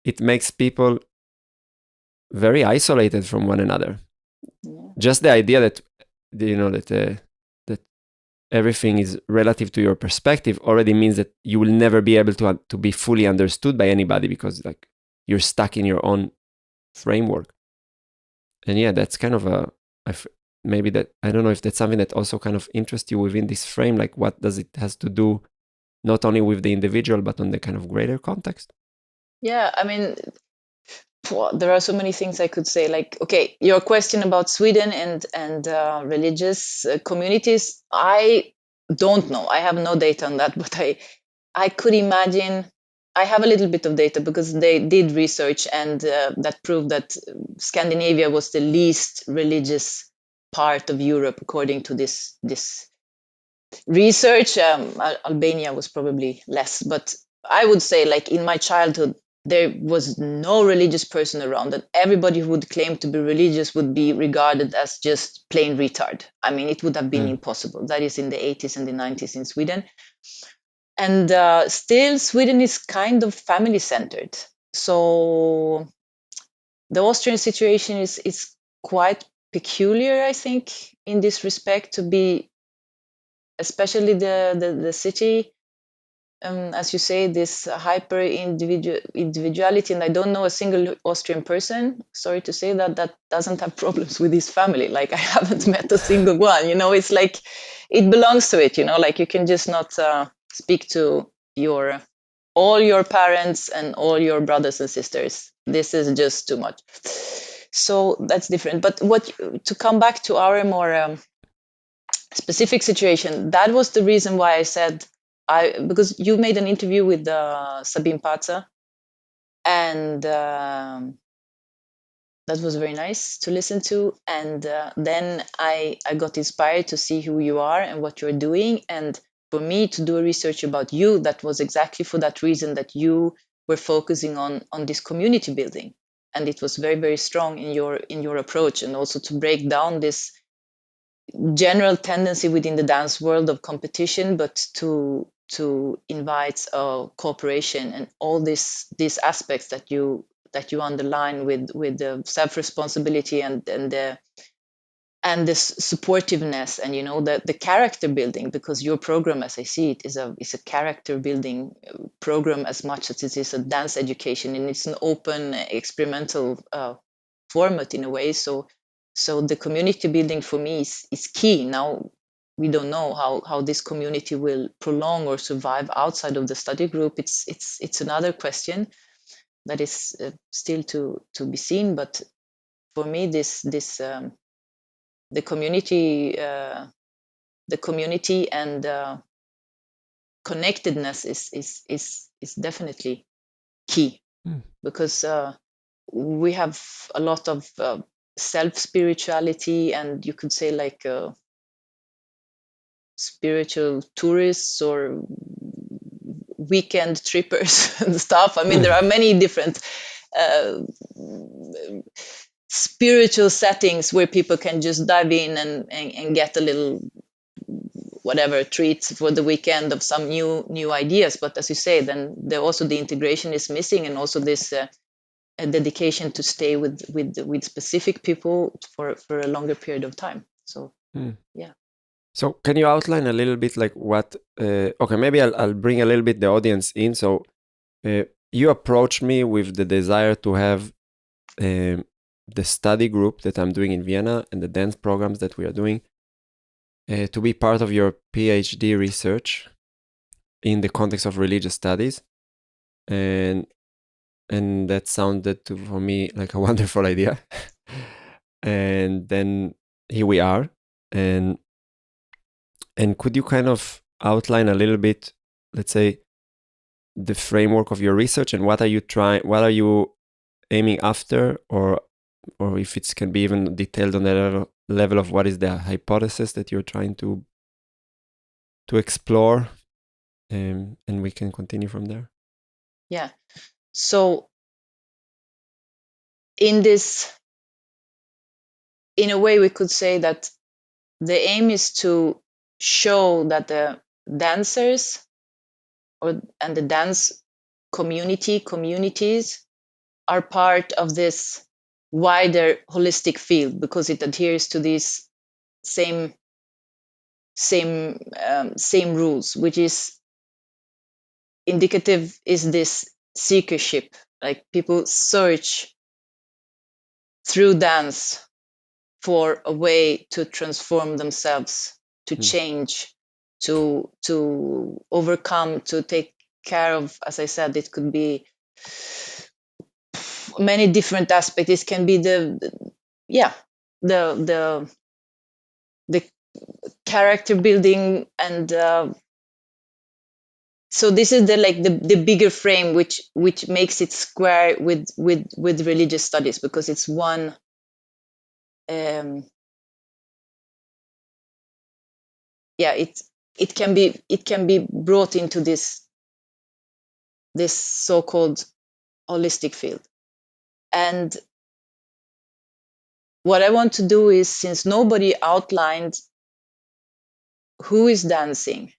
it makes people very isolated from one another. yeah. Just the idea that, that everything is relative to your perspective already means that you will never be able to be fully understood by anybody, because, like, you're stuck in your own framework. And yeah, that's kind of maybe that, I don't know if that's something that also kind of interests you within this frame. Like, what does it has to do not only with the individual, but on the kind of greater context? Yeah, I mean, there are so many things I could say. Like, okay, your question about Sweden and religious communities, I don't know. I have no data on that, but I could imagine. I have a little bit of data because they did research, and that proved that Scandinavia was the least religious part of Europe, according to this research. Albania was probably less, but I would say, like, in my childhood, there was no religious person around, and everybody who would claim to be religious would be regarded as just plain retard. I mean, it would have been impossible. That is in the 80s and the 90s in Sweden. And still, Sweden is kind of family centered. So the Austrian situation is quite peculiar, I think, in this respect, to be, especially the city, as you say, this hyper individuality. And I don't know a single Austrian person, sorry to say, that doesn't have problems with his family. Like, I haven't met a single one. It's like it belongs to it. Like, you can just not speak to all your parents and all your brothers and sisters. This is just too much. So that's different. But to come back to our more specific situation, that was the reason why I said, because you made an interview with Sabine Patza, and that was very nice to listen to. And then I got inspired to see who you are and what you're doing, and for me to do a research about you. That was exactly for that reason, that you were focusing on this community building, and it was very, very strong in your approach, and also to break down this general tendency within the dance world of competition, but to invite cooperation and all these aspects that you underline with the self responsibility and the and this supportiveness, and the character building, because your program, as I see it, is a character building program as much as it is a dance education, and it's an open experimental format in a way. So the community building for me is key. Now we don't know how this community will prolong or survive outside of the study group. It's another question that is still to be seen. But for me, this the community and connectedness is definitely key, because we have a lot of self spirituality, and you could say like spiritual tourists or weekend trippers and stuff. I mean, there are many different spiritual settings where people can just dive in and get a little whatever treats for the weekend of some new ideas. But as you say, then there also the integration is missing, and also this a dedication to stay with specific people for a longer period of time. So yeah. So can you outline a little bit like what? Okay, maybe I'll bring a little bit the audience in. So you approached me with the desire to have the study group that I'm doing in Vienna and the dance programs that we are doing to be part of your PhD research in the context of religious studies, and that sounded for me like a wonderful idea. And then here we are, and could you kind of outline a little bit, let's say, the framework of your research, and what are you aiming after, or if it can be even detailed on the level of what is the hypothesis that you're trying to explore, and we can continue from there. Yeah. So in a way, we could say that the aim is to show that the dancers and the dance communities are part of this wider holistic field, because it adheres to these same rules, which is indicative is this seekership, like people search through dance for a way to transform themselves, to change, to overcome, to take care of, as I said, it could be many different aspects. It can be the character building, and so this is the bigger frame which makes it square with religious studies, because it's one it can be brought into this so-called holistic field. And what I want to do is, since nobody outlined who is dancing,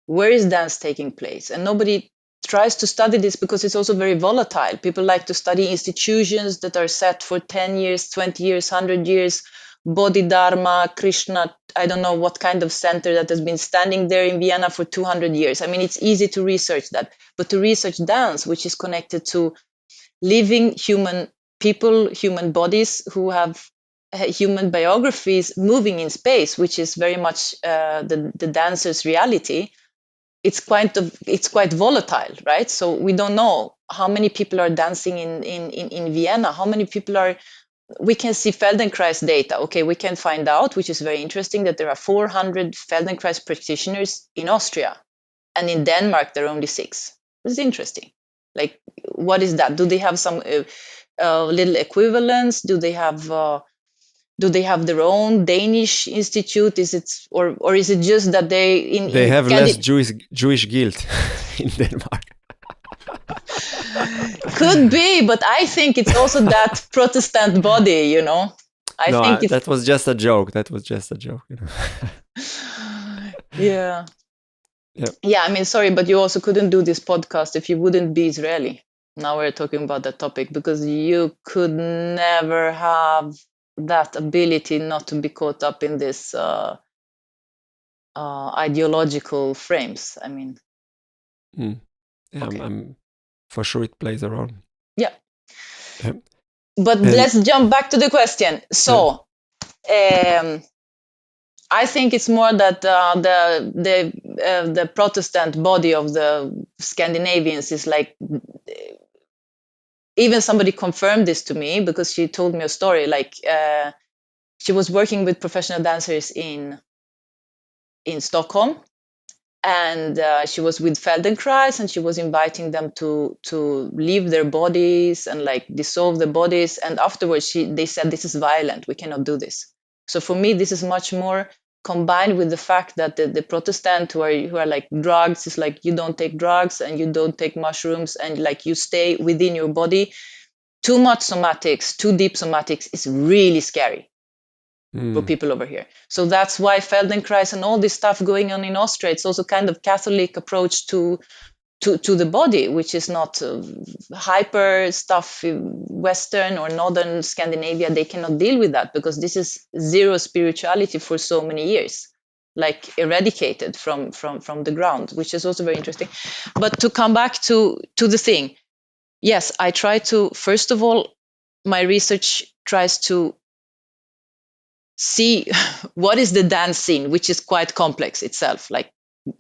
where is dance taking place, and nobody tries to study this, because it's also very volatile. People like to study institutions that are set for 10 years, 20 years, 100 years, Bodhidharma, Krishna, I don't know what kind of center that has been standing there in Vienna for 200 years. I mean, it's easy to research that, but to research dance, which is connected to living human people, human bodies who have human biographies moving in space, which is very much the dancer's reality, it's quite volatile, right? So we don't know how many people are dancing in Vienna, how many people are. We can see Feldenkrais data. Okay, we can find out, which is very interesting, that there are 400 Feldenkrais practitioners in Austria, and in Denmark there are only 6. It's interesting. Like, what is that? Do they have some little equivalence? Do they have their own Danish institute? Is it or is it just that they have less Jewish guilt in Denmark? Could be, but I think it's also that Protestant body, I think that was just a joke. Yeah. I mean, sorry, but you also couldn't do this podcast if you wouldn't be Israeli. Now we're talking about that topic, because you could never have that ability not to be caught up in this ideological frames. I mean, Yeah, okay. I'm for sure it plays a role. Yeah. Um, But and let's jump back to the question. So, I think it's more that the Protestant body of the Scandinavians is like, even somebody confirmed this to me because she told me a story. Like she was working with professional dancers in Stockholm, and she was with Feldenkrais, and she was inviting them to leave their bodies and like dissolve the bodies. And afterwards, they said, "This is violent. We cannot do this." So for me, this is much more combined with the fact that the Protestant who are like drugs is like, you don't take drugs and you don't take mushrooms, and like you stay within your body. Too much somatics, too deep somatics is really scary for people over here. So that's why Feldenkrais and all this stuff going on in Austria, it's also kind of Catholic approach to the body, which is not hyper stuff. Western or Northern Scandinavia, they cannot deal with that because this is zero spirituality for so many years, like eradicated from the ground, which is also very interesting. But to come back to the thing, yes, I try to, first of all, my research tries to see what is the dance scene, which is quite complex itself. Like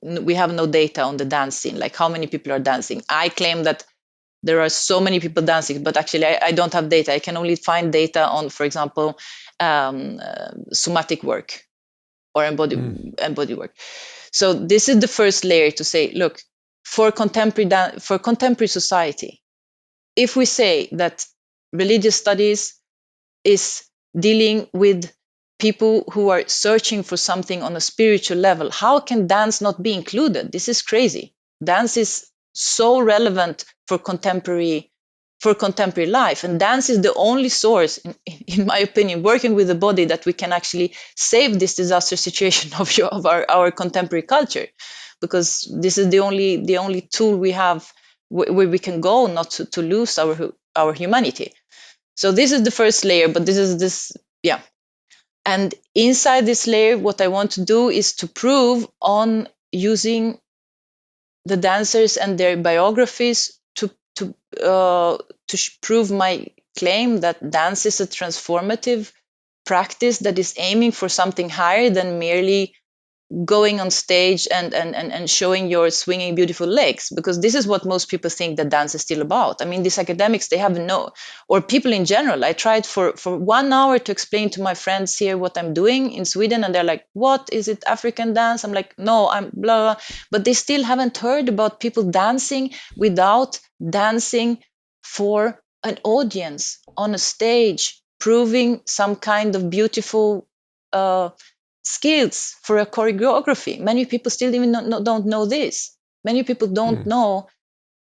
we have no data on the dance scene, like how many people are dancing. I claim that there are so many people dancing, but actually I don't have data. I can only find data on, for example, somatic work or embodied work. So this is the first layer to say, look, for contemporary society, if we say that religious studies is dealing with people who are searching for something on a spiritual level, how can dance not be included? This is crazy. Dance is so relevant for contemporary life, and dance is the only source, in my opinion, working with the body, that we can actually save this disaster situation of our contemporary culture, because this is the only tool we have where we can go not to lose our humanity. So this is the first layer, but yeah. And inside this layer, what I want to do is to prove on using the dancers and their biographies to prove my claim that dance is a transformative practice that is aiming for something higher than merely going on stage and showing your swinging beautiful legs, because this is what most people think that dance is still about. I mean, these academics, they have no, or people in general. I tried for 1 hour to explain to my friends here what I'm doing in Sweden, and they're like, what is it, African dance? I'm like, no, I'm blah, blah. But they still haven't heard about people dancing without dancing for an audience on a stage, proving some kind of beautiful skills for a choreography. Many people still even don't know this. Many people don't know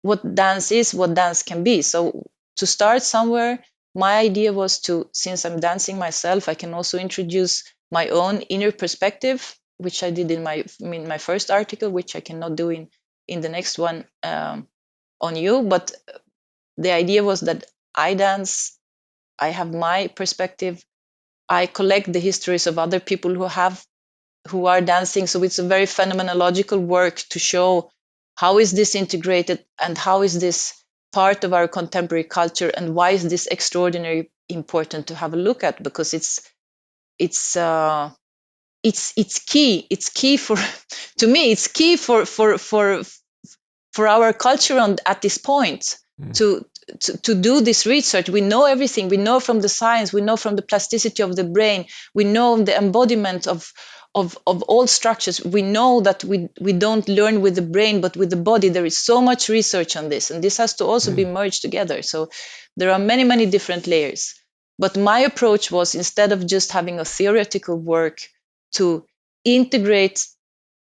what dance is, what dance can be. So to start somewhere, my idea was to, since I'm dancing myself, I can also introduce my own inner perspective, which I did in my first article, which I cannot do in the next one on you. But the idea was that I dance, I have my perspective, I collect the histories of other people who are dancing. So it's a very phenomenological work to show how is this integrated and how is this part of our contemporary culture, and why is this extraordinary important to have a look at, because it's key. It's key for to me. It's key for our culture at this point to do this research. We know everything. We know from the science. We know from the plasticity of the brain. We know the embodiment of all structures. We know that we don't learn with the brain, but with the body. There is so much research on this, and this has to also be merged together. So there are many different layers. But my approach was, instead of just having a theoretical work, to integrate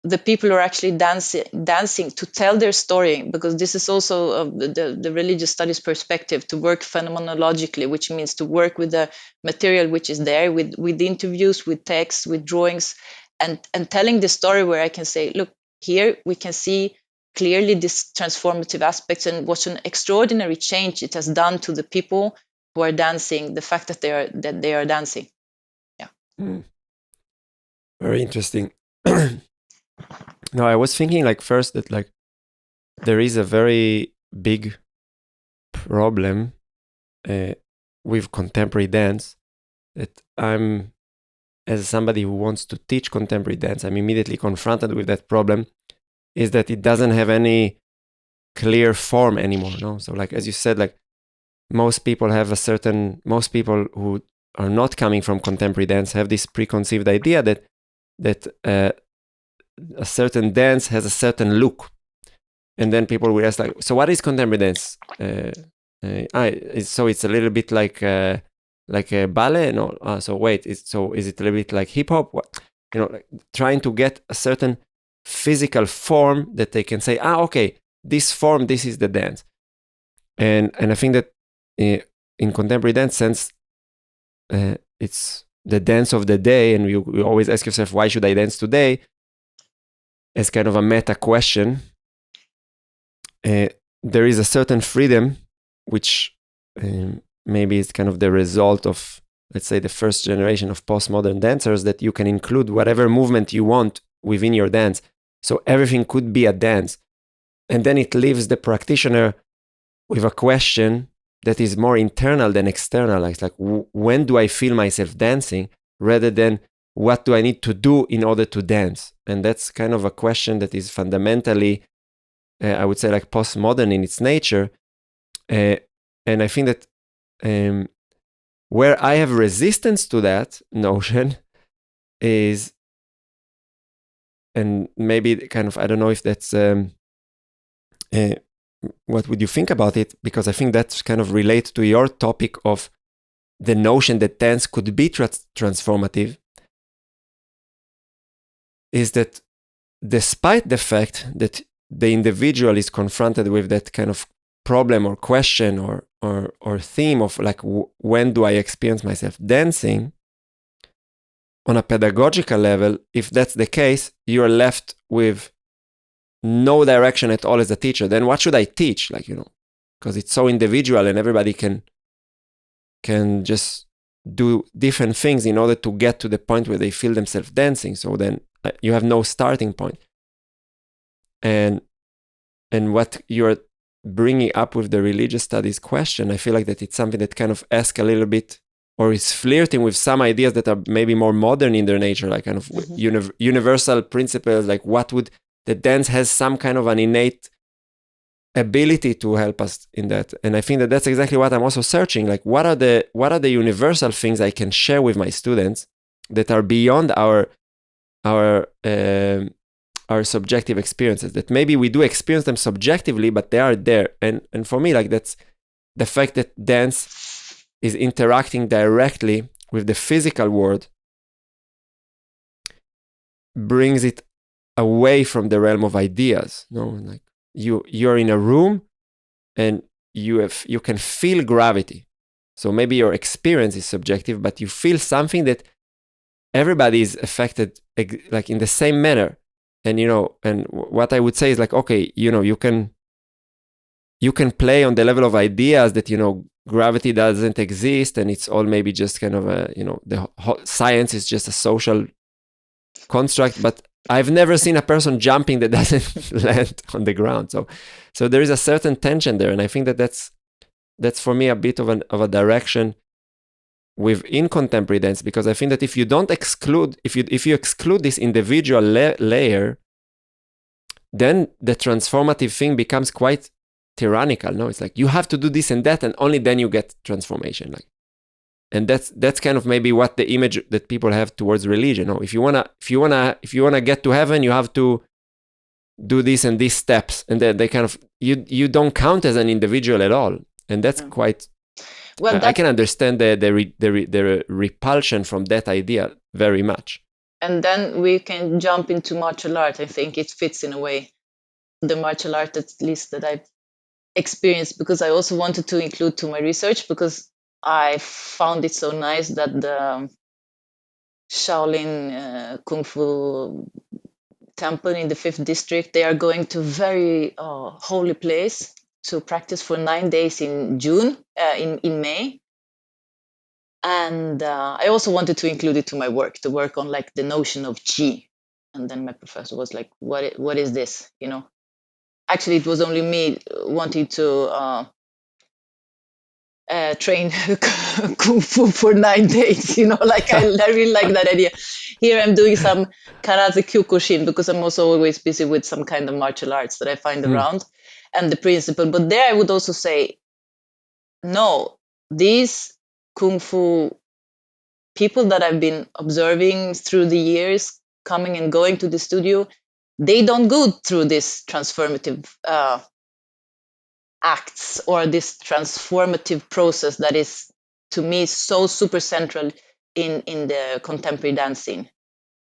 the people who are actually dancing to tell their story, because this is also the religious studies perspective, to work phenomenologically, which means to work with the material which is there, with interviews, with text, with drawings, and telling the story, where I can say, look, here we can see clearly this transformative aspects and what an extraordinary change it has done to the people who are dancing, the fact that they are dancing. Yeah. Very interesting. No, I was thinking like first that like there is a very big problem with contemporary dance that I'm, as somebody who wants to teach contemporary dance, I'm immediately confronted with that problem, is that it doesn't have any clear form anymore. No, so like as you said, like most people who are not coming from contemporary dance have this preconceived idea that a certain dance has a certain look, and then people will ask like, so what is contemporary dance? So it's a little bit like a ballet. No, so wait, is it a little bit like hip hop? What, like trying to get a certain physical form that they can say, okay, this form, this is the dance. And I think that in contemporary dance sense, it's the dance of the day, and you always ask yourself, why should I dance today? As kind of a meta question. There is a certain freedom, which maybe is kind of the result of, let's say, the first generation of postmodern dancers, that you can include whatever movement you want within your dance. So everything could be a dance. And then it leaves the practitioner with a question that is more internal than external. It's like, when do I feel myself dancing, rather than what do I need to do in order to dance? And that's kind of a question that is fundamentally, I would say, like postmodern in its nature. And I think that where I have resistance to that notion is, and maybe kind of, I don't know if that's, what would you think about it? Because I think that's kind of relates to your topic of the notion that dance could be transformative, is that despite the fact that the individual is confronted with that kind of problem or question or theme of like, when do I experience myself dancing? On a pedagogical level, if that's the case, you're left with no direction at all as a teacher. Then what should I teach? Like, because it's so individual and everybody can just do different things in order to get to the point where they feel themselves dancing. So then you have no starting point. And what you're bringing up with the religious studies question, I feel like that it's something that kind of asks a little bit, or is flirting with some ideas that are maybe more modern in their nature, like kind of universal principles, like the dance has some kind of an innate ability to help us in that. And I think that that's exactly what I'm also searching. Like, what are the universal things I can share with my students that are beyond our subjective experiences, that maybe we do experience them subjectively, but they are there. And for me, like, that's the fact that dance is interacting directly with the physical world, brings it away from the realm of ideas. Like you're in a room and you can feel gravity. So maybe your experience is subjective, but you feel something that everybody is affected like in the same manner. And and what I would say is like, okay, you can play on the level of ideas that gravity doesn't exist, and it's all maybe just kind of the science is just a social construct. But I've never seen a person jumping that doesn't land on the ground. So there is a certain tension there, and I think that that's for me a bit of a direction within contemporary dance, because I think that if you don't exclude, if you exclude this individual layer, then the transformative thing becomes quite tyrannical. No, it's like you have to do this and that, and only then you get transformation. Like, and that's kind of maybe what the image that people have towards religion. No, if you wanna get to heaven, you have to do this and these steps, and then they kind of you don't count as an individual at all, and that's quite. Well, I can understand the repulsion from that idea very much. And then we can jump into martial art. I think it fits in a way, the martial art at least that I've experienced, because I also wanted to include to my research, because I found it so nice that the Shaolin Kung Fu temple in the 5th district, they are going to very holy place to practice for 9 days in June, in May. And I also wanted to include it to my work, to work on like the notion of chi. And then my professor was like, what is this? You know, actually, it was only me wanting to train kung fu for 9 days. You know, like I really like that idea. Here I'm doing some karate kyokushin because I'm also always busy with some kind of martial arts that I find Mm. around and the principle. But there I would also say, no, these kung fu people that I've been observing through the years, coming and going to the studio, they don't go through this transformative acts or this transformative process that is, to me, so super central in the contemporary dance scene.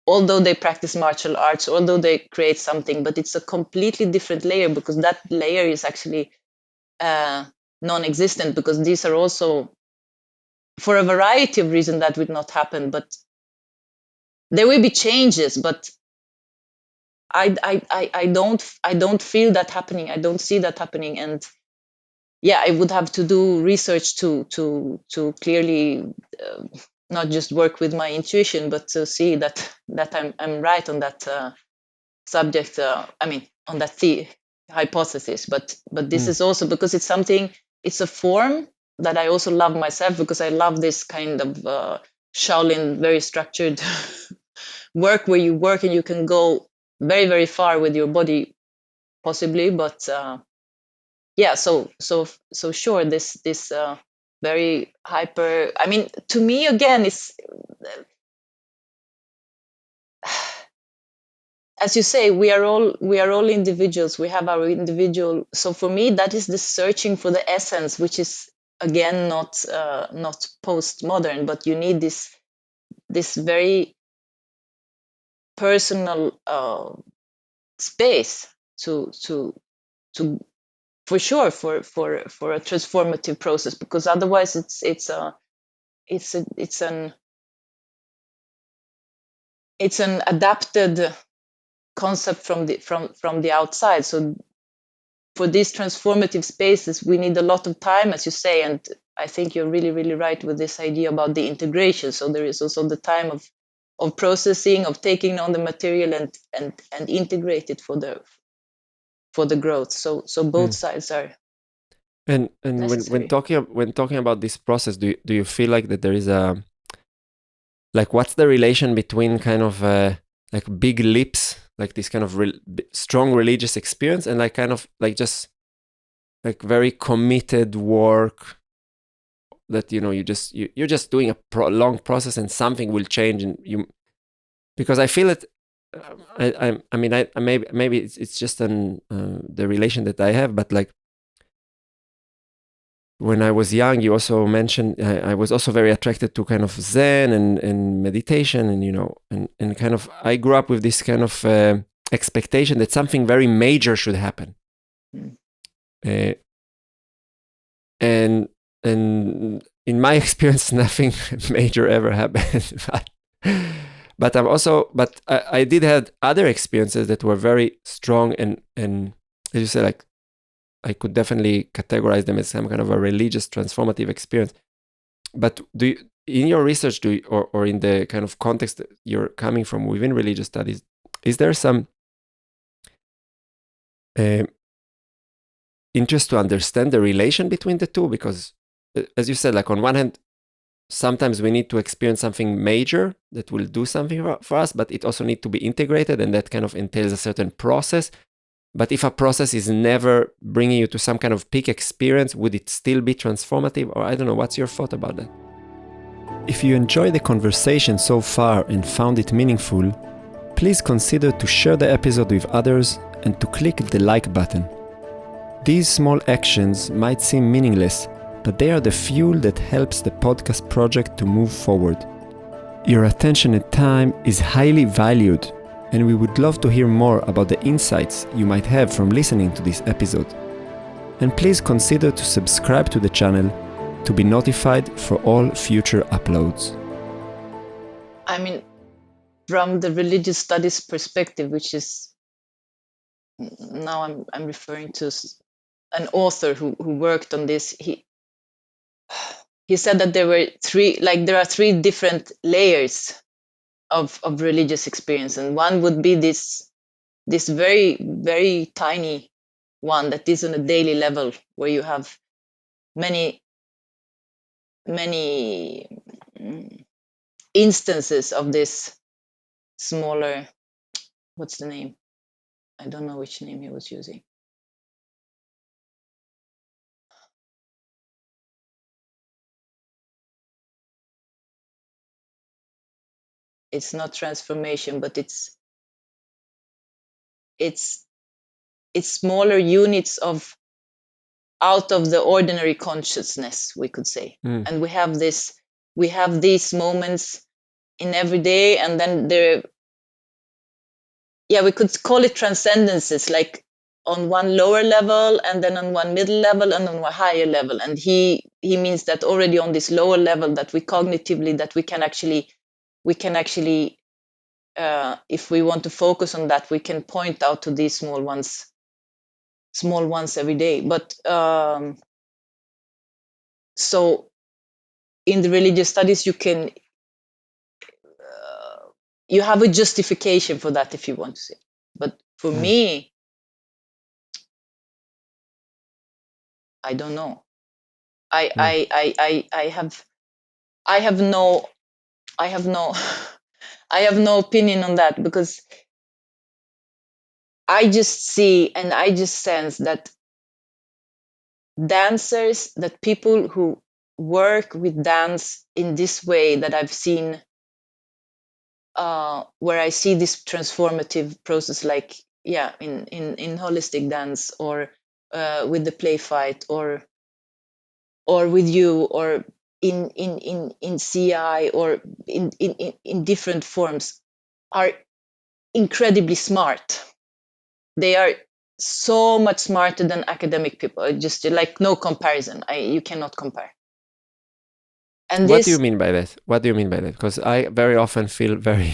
Although they practice martial arts, although they create something, but it's a completely different layer because that layer is actually non-existent, because these are also, for a variety of reasons, that would not happen. But there will be changes, but I don't feel that happening. I don't see that happening. And yeah, I would have to do research to clearly not just work with my intuition, but to see that I'm right on that subject. I mean, on that hypothesis. But this is also because it's something. It's a form that I also love myself, because I love this kind of Shaolin, very structured work where you work and you can go very, very far with your body, possibly. But yeah, so sure, this very hyper. I mean, to me, again, it's as you say, we are all individuals. We have our individual. So for me, that is the searching for the essence, which is again not postmodern, but you need this very personal space to for sure for a transformative process, because otherwise it's an adapted concept from the outside. So for these transformative spaces, we need a lot of time, as you say, and I think you're really, really right with this idea about the integration. So there is also the time of processing, of taking on the material and integrate it for the growth. So both sides are And necessary. when talking about this process, do you feel like that there is a, like, what's the relation between kind of like big leaps, like this kind of strong religious experience, and like kind of like just like very committed work that you're just doing a long process and something will change, and you, because I feel it. I mean I maybe it's just the relation that I have, but like when I was young, you also mentioned I was also very attracted to kind of Zen and meditation, and and kind of I grew up with this kind of expectation that something very major should happen, Mm. uh, and in my experience, nothing major ever happened. But I did have other experiences that were very strong, and as you said, like I could definitely categorize them as some kind of a religious transformative experience. But in your research, or in the kind of context that you're coming from within religious studies, is there some uh, interest to understand the relation between the two? Because, as you said, like on one hand, sometimes we need to experience something major that will do something for us, but it also needs to be integrated, and that kind of entails a certain process. But if a process is never bringing you to some kind of peak experience, would it still be transformative? Or I don't know, what's your thought about that? If you enjoyed the conversation so far and found it meaningful, please consider to share the episode with others and to click the like button. These small actions might seem meaningless, but they are the fuel that helps the podcast project to move forward. Your attention and time is highly valued, and we would love to hear more about the insights you might have from listening to this episode. And please consider to subscribe to the channel to be notified for all future uploads. I mean, from the religious studies perspective, which is now I'm referring to an author who worked on this. he said that there are three different layers of religious experience, and one would be this very, very tiny one that is on a daily level, where you have many instances of this smaller, what's the name? I don't know which name he was using. It's not transformation, but it's smaller units of out of the ordinary consciousness, we could say. And we have these moments in every day, and then we could call it transcendences, like on one lower level, and then on one middle level, and on one higher level. And he means that already on this lower level, that we cognitively, that we can actually if we want to focus on that, we can point out to these small ones every day. But so in the religious studies, you can you have a justification for that, if you want to say. But for me, I don't know. I have no I have no opinion on that, because I just see and I just sense that dancers, that people who work with dance in this way that I've seen, where I see this transformative process, like in holistic dance, or with the play fight, or with you, or in CI, or in different forms, are incredibly smart. They are so much smarter than academic people. Just like no comparison. You cannot compare. And what do you mean by that? What do you mean by that? Because I very often feel very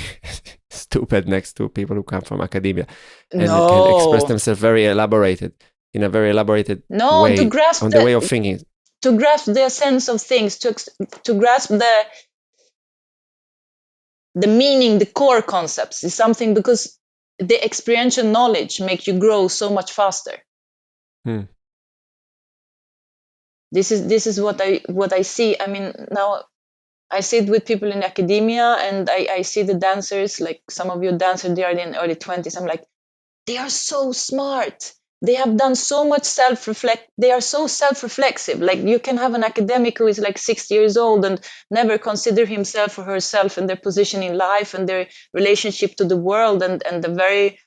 stupid next to people who come from academia and can express themselves very elaborated, in a very elaborated way, to grasp on the way of thinking. To grasp the sense of things, to grasp the meaning, the core concepts is something, because the experiential knowledge makes you grow so much faster. This is what I see. I mean, now I sit with people in academia, and I see the dancers, like some of your dancers, they are in early 20s. I'm like, they are so smart. They have done so much they are so self-reflexive. Like, you can have an academic who is like 60 years old and never consider himself or herself and their position in life and their relationship to the world, and the very,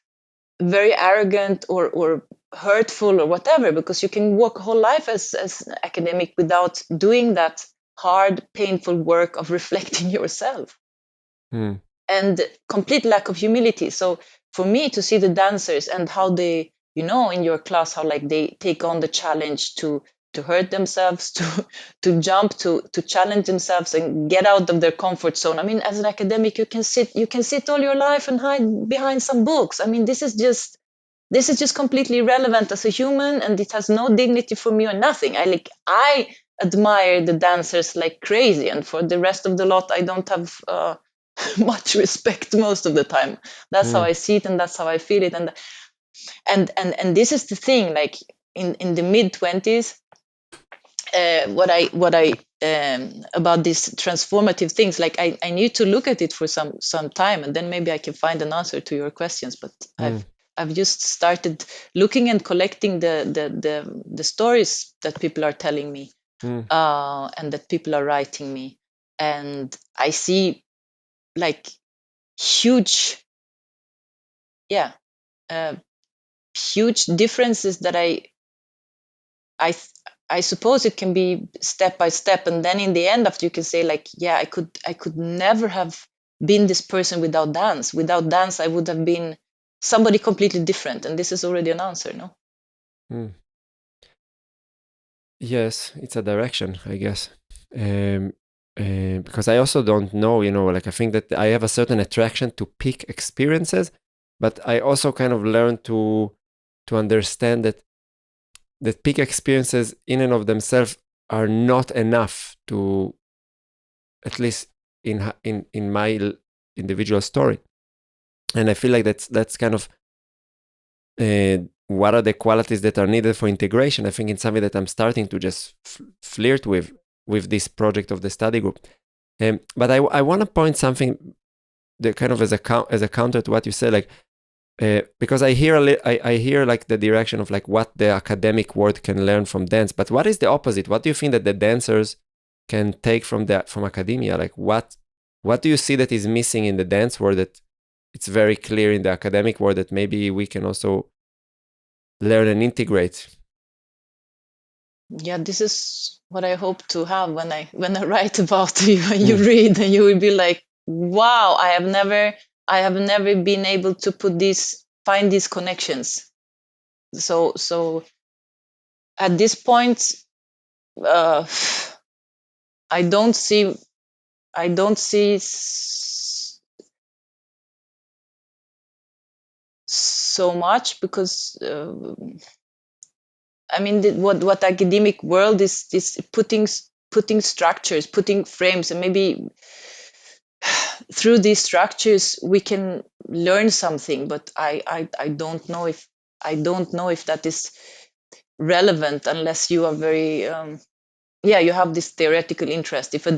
very arrogant or hurtful or whatever, because you can walk a whole life as an academic without doing that hard, painful work of reflecting yourself. And complete lack of humility. So for me, to see the dancers and how they, in your class, how like they take on the challenge to hurt themselves, to jump, to challenge themselves and get out of their comfort zone. I mean, as an academic, you can sit all your life and hide behind some books. I mean, this is just completely irrelevant as a human, and it has no dignity for me or nothing. I admire the dancers like crazy, and for the rest of the lot, I don't have much respect most of the time. That's how I see it, and that's how I feel it. And this is the thing, like in the mid-20s, what I about these transformative things, like I need to look at it for some time, and then maybe I can find an answer to your questions. But I've just started looking and collecting the stories that people are telling me, and that people are writing me, and I see like huge huge differences that I suppose it can be step by step, and then in the end, after, you can say like, I could never have been this person without dance. Without dance, I would have been somebody completely different, and this is already an answer, no? Yes, it's a direction, I guess. Because I also don't know, like I think that I have a certain attraction to peak experiences, but I also kind of learned to understand that peak experiences in and of themselves are not enough to, at least in my individual story. And I feel like that's kind of what are the qualities that are needed for integration. I think it's something that I'm starting to just flirt with this project of the study group. But I want to point something that kind of as a counter to what you said, like because I hear I hear like the direction of like what the academic world can learn from dance. But what is the opposite? What do you think that the dancers can take from academia? Like what do you see that is missing in the dance world that it's very clear in the academic world that maybe we can also learn and integrate? Yeah, this is what I hope to have when I write about you. You read and you will be like, wow, I have never been able to find these connections. So at this point, I don't see so much, because I mean, what academic world is putting structures, putting frames, and maybe through these structures we can learn something. But I don't know if that is relevant unless you are very you have this theoretical interest. If a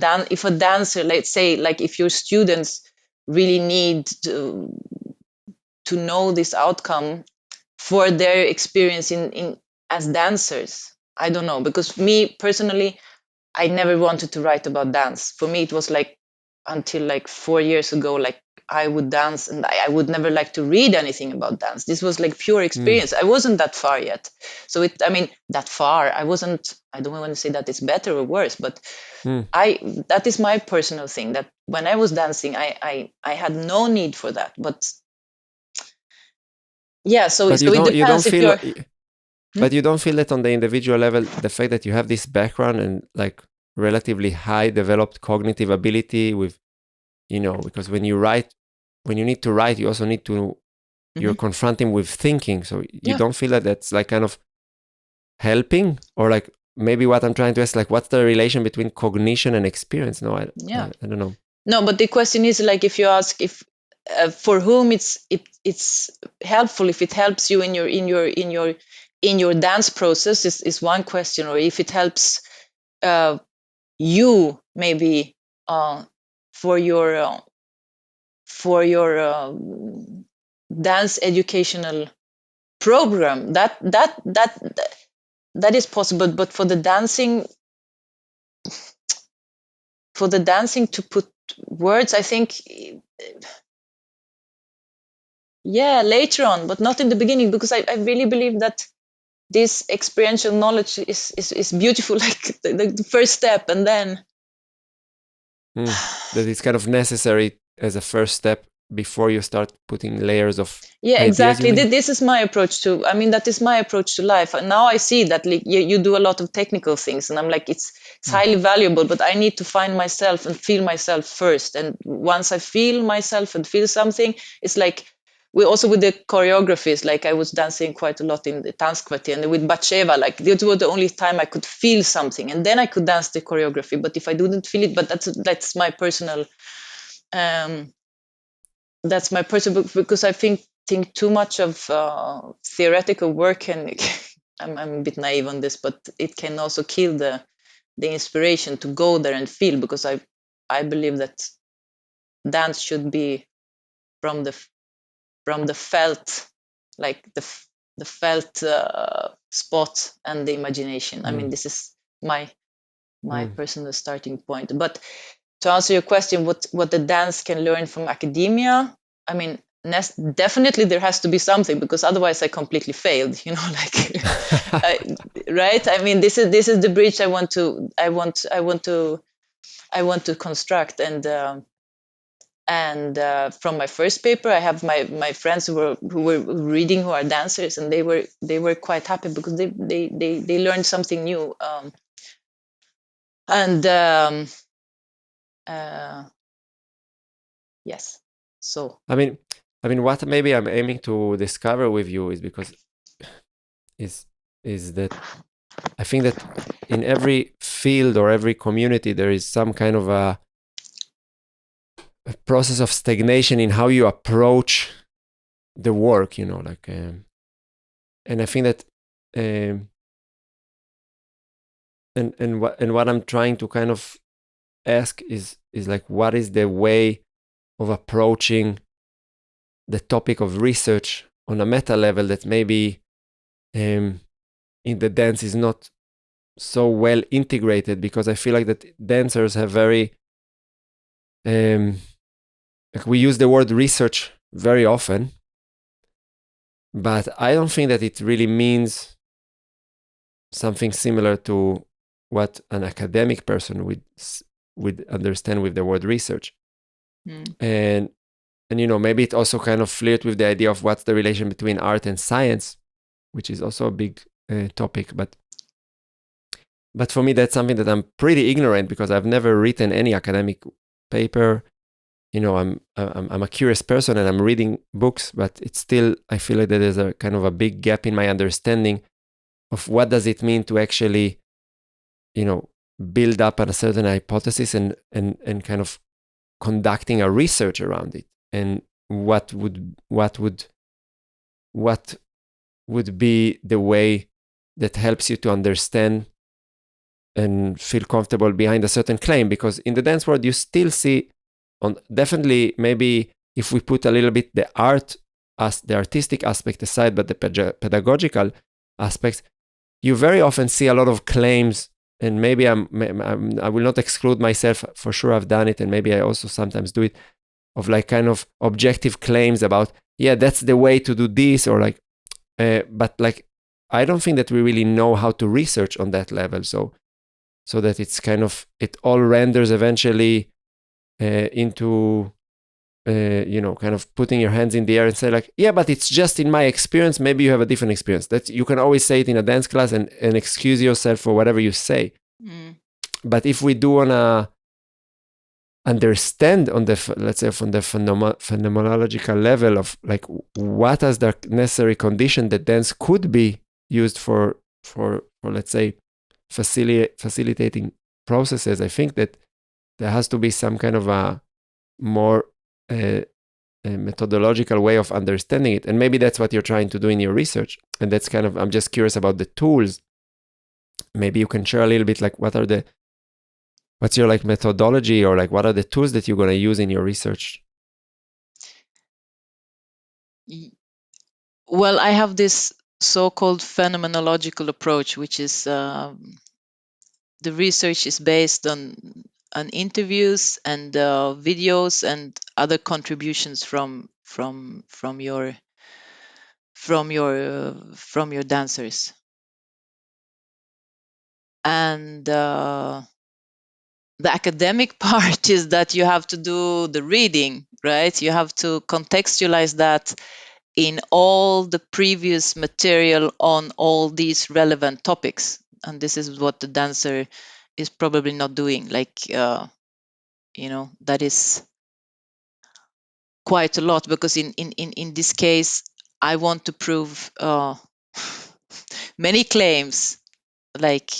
dancer, let's say, like if your students really need to know this outcome for their experience in as dancers, I don't know, because me personally, I never wanted to write about dance. For me, it was like until like 4 years ago, like I would dance and I would never like to read anything about dance. This was like pure experience. I wasn't that far yet. So that far, I wasn't, I don't want to say that it's better or worse, but that is my personal thing, that when I was dancing, I had no need for that. But yeah, so But it you don't depends if feel, you're. but you don't feel that on the individual level, the fact that you have this background and like relatively high developed cognitive ability with, because when you need to write, you also need to, you're confronting with thinking. So you don't feel that that's like kind of helping, or like maybe what I'm trying to ask, like what's the relation between cognition and experience? No, I don't know. No, but the question is, like, if you ask if for whom it's helpful, if it helps you in your dance process is one question, or if it helps you maybe for your dance educational program, that is possible. But for the dancing to put words, I think later on, but not in the beginning, because I really believe that this experiential knowledge is beautiful, like the first step, and then that it's kind of necessary as a first step before you start putting layers of ideas, exactly. This is my approach to, that is my approach to life. And now I see that, like, you do a lot of technical things, and I'm like, it's highly valuable, but I need to find myself and feel myself first. And once I feel myself and feel something, it's like, we also with the choreographies, like I was dancing quite a lot in the Tanzkvartier, and with Batsheva, like it was the only time I could feel something, and then I could dance the choreography. But if I didn't feel it, but that's my personal because I think too much of theoretical work can I'm a bit naive on this, but it can also kill the inspiration to go there and feel, because I believe that dance should be from the felt, like the felt spot and the imagination. This is my personal starting point. But to answer your question, what the dance can learn from academia, definitely there has to be something, because otherwise I completely failed. Like, right? This is the bridge I want to construct. And from my first paper, I have my friends who were reading, who are dancers, and they were quite happy because they learned something new. Yes. So what maybe I'm aiming to discover with you is because is that I think that in every field or every community, there is some kind of a process of stagnation in how you approach the work, and I think that, and what I'm trying to kind of ask is like, what is the way of approaching the topic of research on a meta level that maybe in the dance is not so well integrated, because I feel like that dancers have very like, we use the word research very often, but I don't think that it really means something similar to what an academic person would understand with the word research. And maybe it also kind of flirt with the idea of what's the relation between art and science, which is also a big topic. But for me, that's something that I'm pretty ignorant, because I've never written any academic paper. I'm a curious person and I'm reading books, but it's still, I feel like that there's a kind of a big gap in my understanding of what does it mean to actually, build up on a certain hypothesis and kind of conducting a research around it, and what would be the way that helps you to understand and feel comfortable behind a certain claim. Because in the dance world, you still see, definitely, maybe if we put a little bit the artistic aspect aside, but the pedagogical aspects, you very often see a lot of claims. And maybe I will not exclude myself. For sure, I've done it, and maybe I also sometimes do it, of like kind of objective claims about, yeah, that's the way to do this, or like, but like, I don't think that we really know how to research on that level. So that it's kind of, it all renders eventually into, kind of putting your hands in the air and say like, yeah, but it's just in my experience. Maybe you have a different experience. That you can always say it in a dance class and excuse yourself for whatever you say. But if we do want to understand on the, let's say, from the phenomenological level of like, what is the necessary condition that dance could be used for let's say, facilitating processes, I think that there has to be some kind of a more a methodological way of understanding it. And maybe that's what you're trying to do in your research. And that's kind of, I'm just curious about the tools. Maybe you can share a little bit, like, what's your like methodology, or like, what are the tools that you're going to use in your research? Well, I have this so-called phenomenological approach, which is the research is based on interviews and videos and other contributions from your dancers. And the academic part is that you have to do the reading, right? You have to contextualize that in all the previous material on all these relevant topics. And this is what the dancer is probably not doing. Like, that is quite a lot, because in this case, I want to prove many claims, like,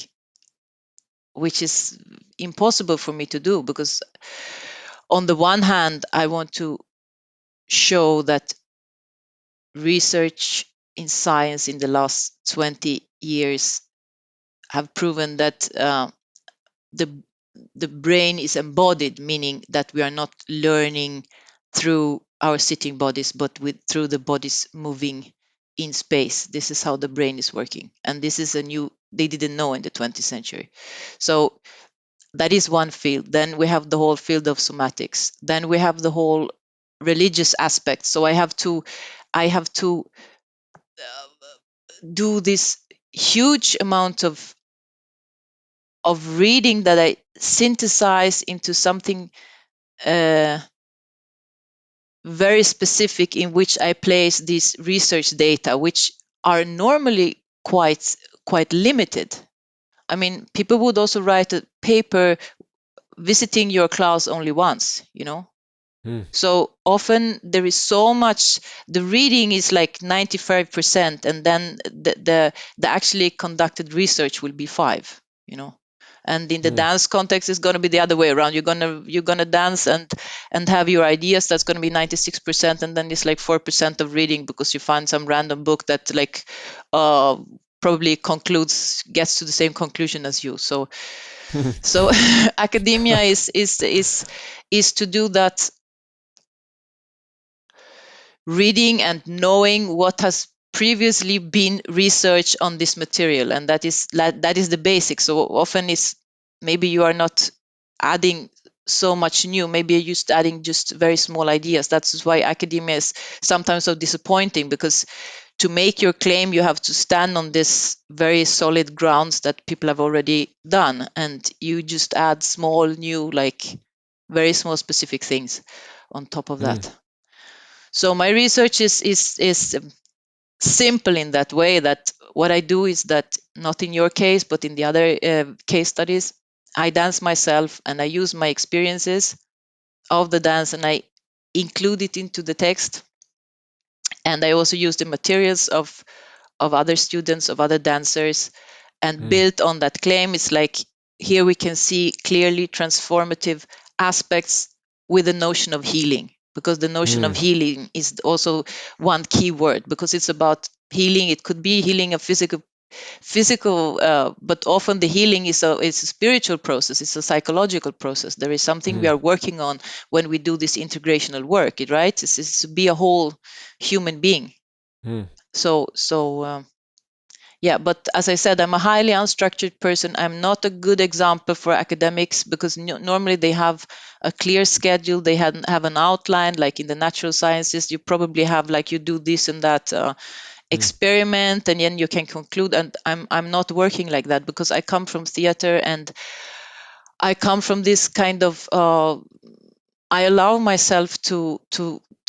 which is impossible for me to do, because on the one hand, I want to show that research in science in the last 20 years have proven that the brain is embodied, meaning that we are not learning through our sitting bodies, but through the bodies moving in space. This is how the brain is working. And this is they didn't know in the 20th century. So that is one field. Then we have the whole field of somatics. Then we have the whole religious aspect. So I have to do this huge amount of reading that I synthesize into something very specific, in which I place these research data, which are normally quite limited. I mean, people would also write a paper visiting your class only once, So often there is so much, the reading is like 95%, and then the actually conducted research will be 5%, And in the dance context, it's going to be the other way around. You're gonna dance and have your ideas. That's going to be 96%, and then it's like 4% of reading because you find some random book that like probably gets to the same conclusion as you. So academia is to do that reading and knowing what has previously been researched on this material, and that is the basic. So often it's maybe you are not adding so much new, maybe you're just adding just very small ideas. That's why academia is sometimes so disappointing, because to make your claim you have to stand on this very solid grounds that people have already done, and you just add small new, like very small specific things on top of that. So my research is simple in that way, that what I do is that, not in your case, but in the other case studies, I dance myself and I use my experiences of the dance and I include it into the text. And I also use the materials of other students, of other dancers, and built on that claim. It's like here we can see clearly transformative aspects with the notion of healing, because the notion of healing is also one key word, because it's about healing. It could be healing of physical, but often the healing is a spiritual process. It's a psychological process. There is something we are working on when we do this integrational work, right? It's to be a whole human being. So yeah, but as I said, I'm a highly unstructured person. I'm not a good example for academics, because normally they have a clear schedule. They have an outline. Like in the natural sciences, you probably have like you do this and that experiment, and then you can conclude. And I'm not working like that, because I come from theater, and I come from this kind of I allow myself to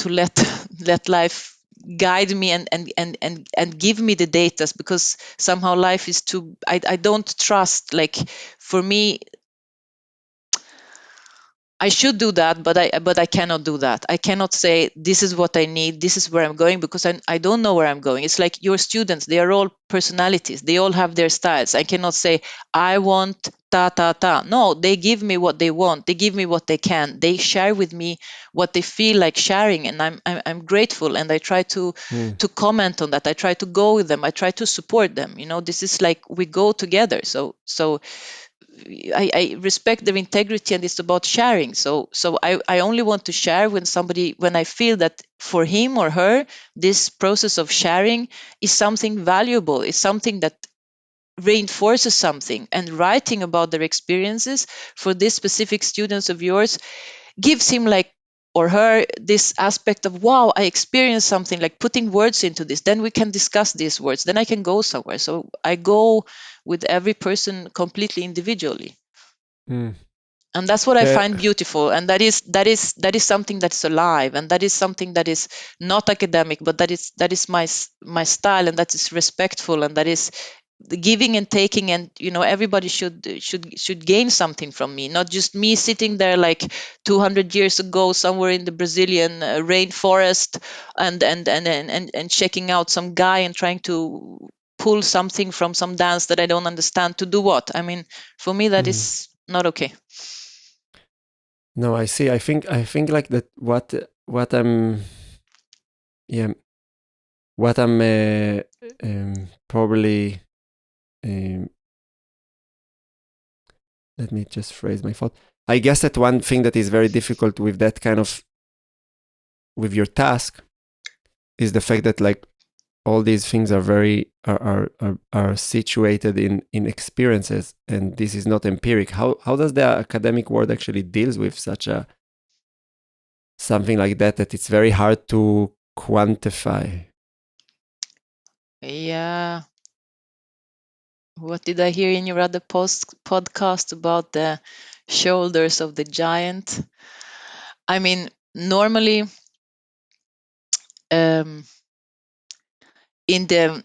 let let life guide me and give me the data, because somehow life is too, I don't trust, like, for me, I should do that, but I cannot do that. I cannot say this is what I need, this is where I'm going, because I don't know where I'm going. It's like your students, they are all personalities, they all have their styles. I cannot say I want ta ta ta. No, they give me what they want, they give me what they can, they share with me what they feel like sharing, and I'm grateful, and I try to comment on that. I try to go with them, I try to support them. This is like we go together. So I respect their integrity, and it's about sharing. So I only want to share when I feel that for him or her, this process of sharing is something valuable, is something that reinforces something. And writing about their experiences for this specific students of yours gives him, like, or her, this aspect of, wow, I experienced something, like putting words into this, then we can discuss these words, then I can go somewhere. So I go with every person completely individually. And that's what I find beautiful, and that is something that's alive, and that is something that is not academic, but that is my style, and that is respectful, and that is the giving and taking. And everybody should gain something from me, not just me sitting there like 200 years ago somewhere in the Brazilian rainforest, and checking out some guy and trying to pull something from some dance that I don't understand. To do what? I mean, for me, that is not okay. No, I see. I think like that. What I'm, yeah, what I'm probably. Um, Let me just phrase my thought. I guess that one thing that is very difficult with that kind of, with your task, is the fact that, like, all these things are very are situated in experiences, and this is not empiric. How does the academic world actually deals with such a something like that it's very hard to quantify? Yeah. What did I hear in your other podcast about the shoulders of the giant? I mean, normally, um, in the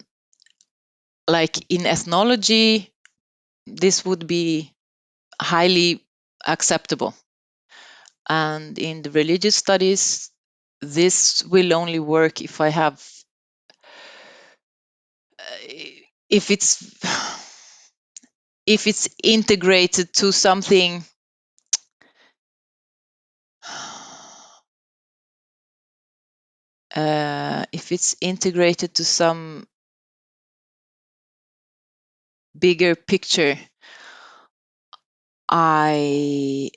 like in ethnology, this would be highly acceptable, and in the religious studies, this will only work if I have, if it's if it's integrated to something, if it's integrated to some bigger picture, I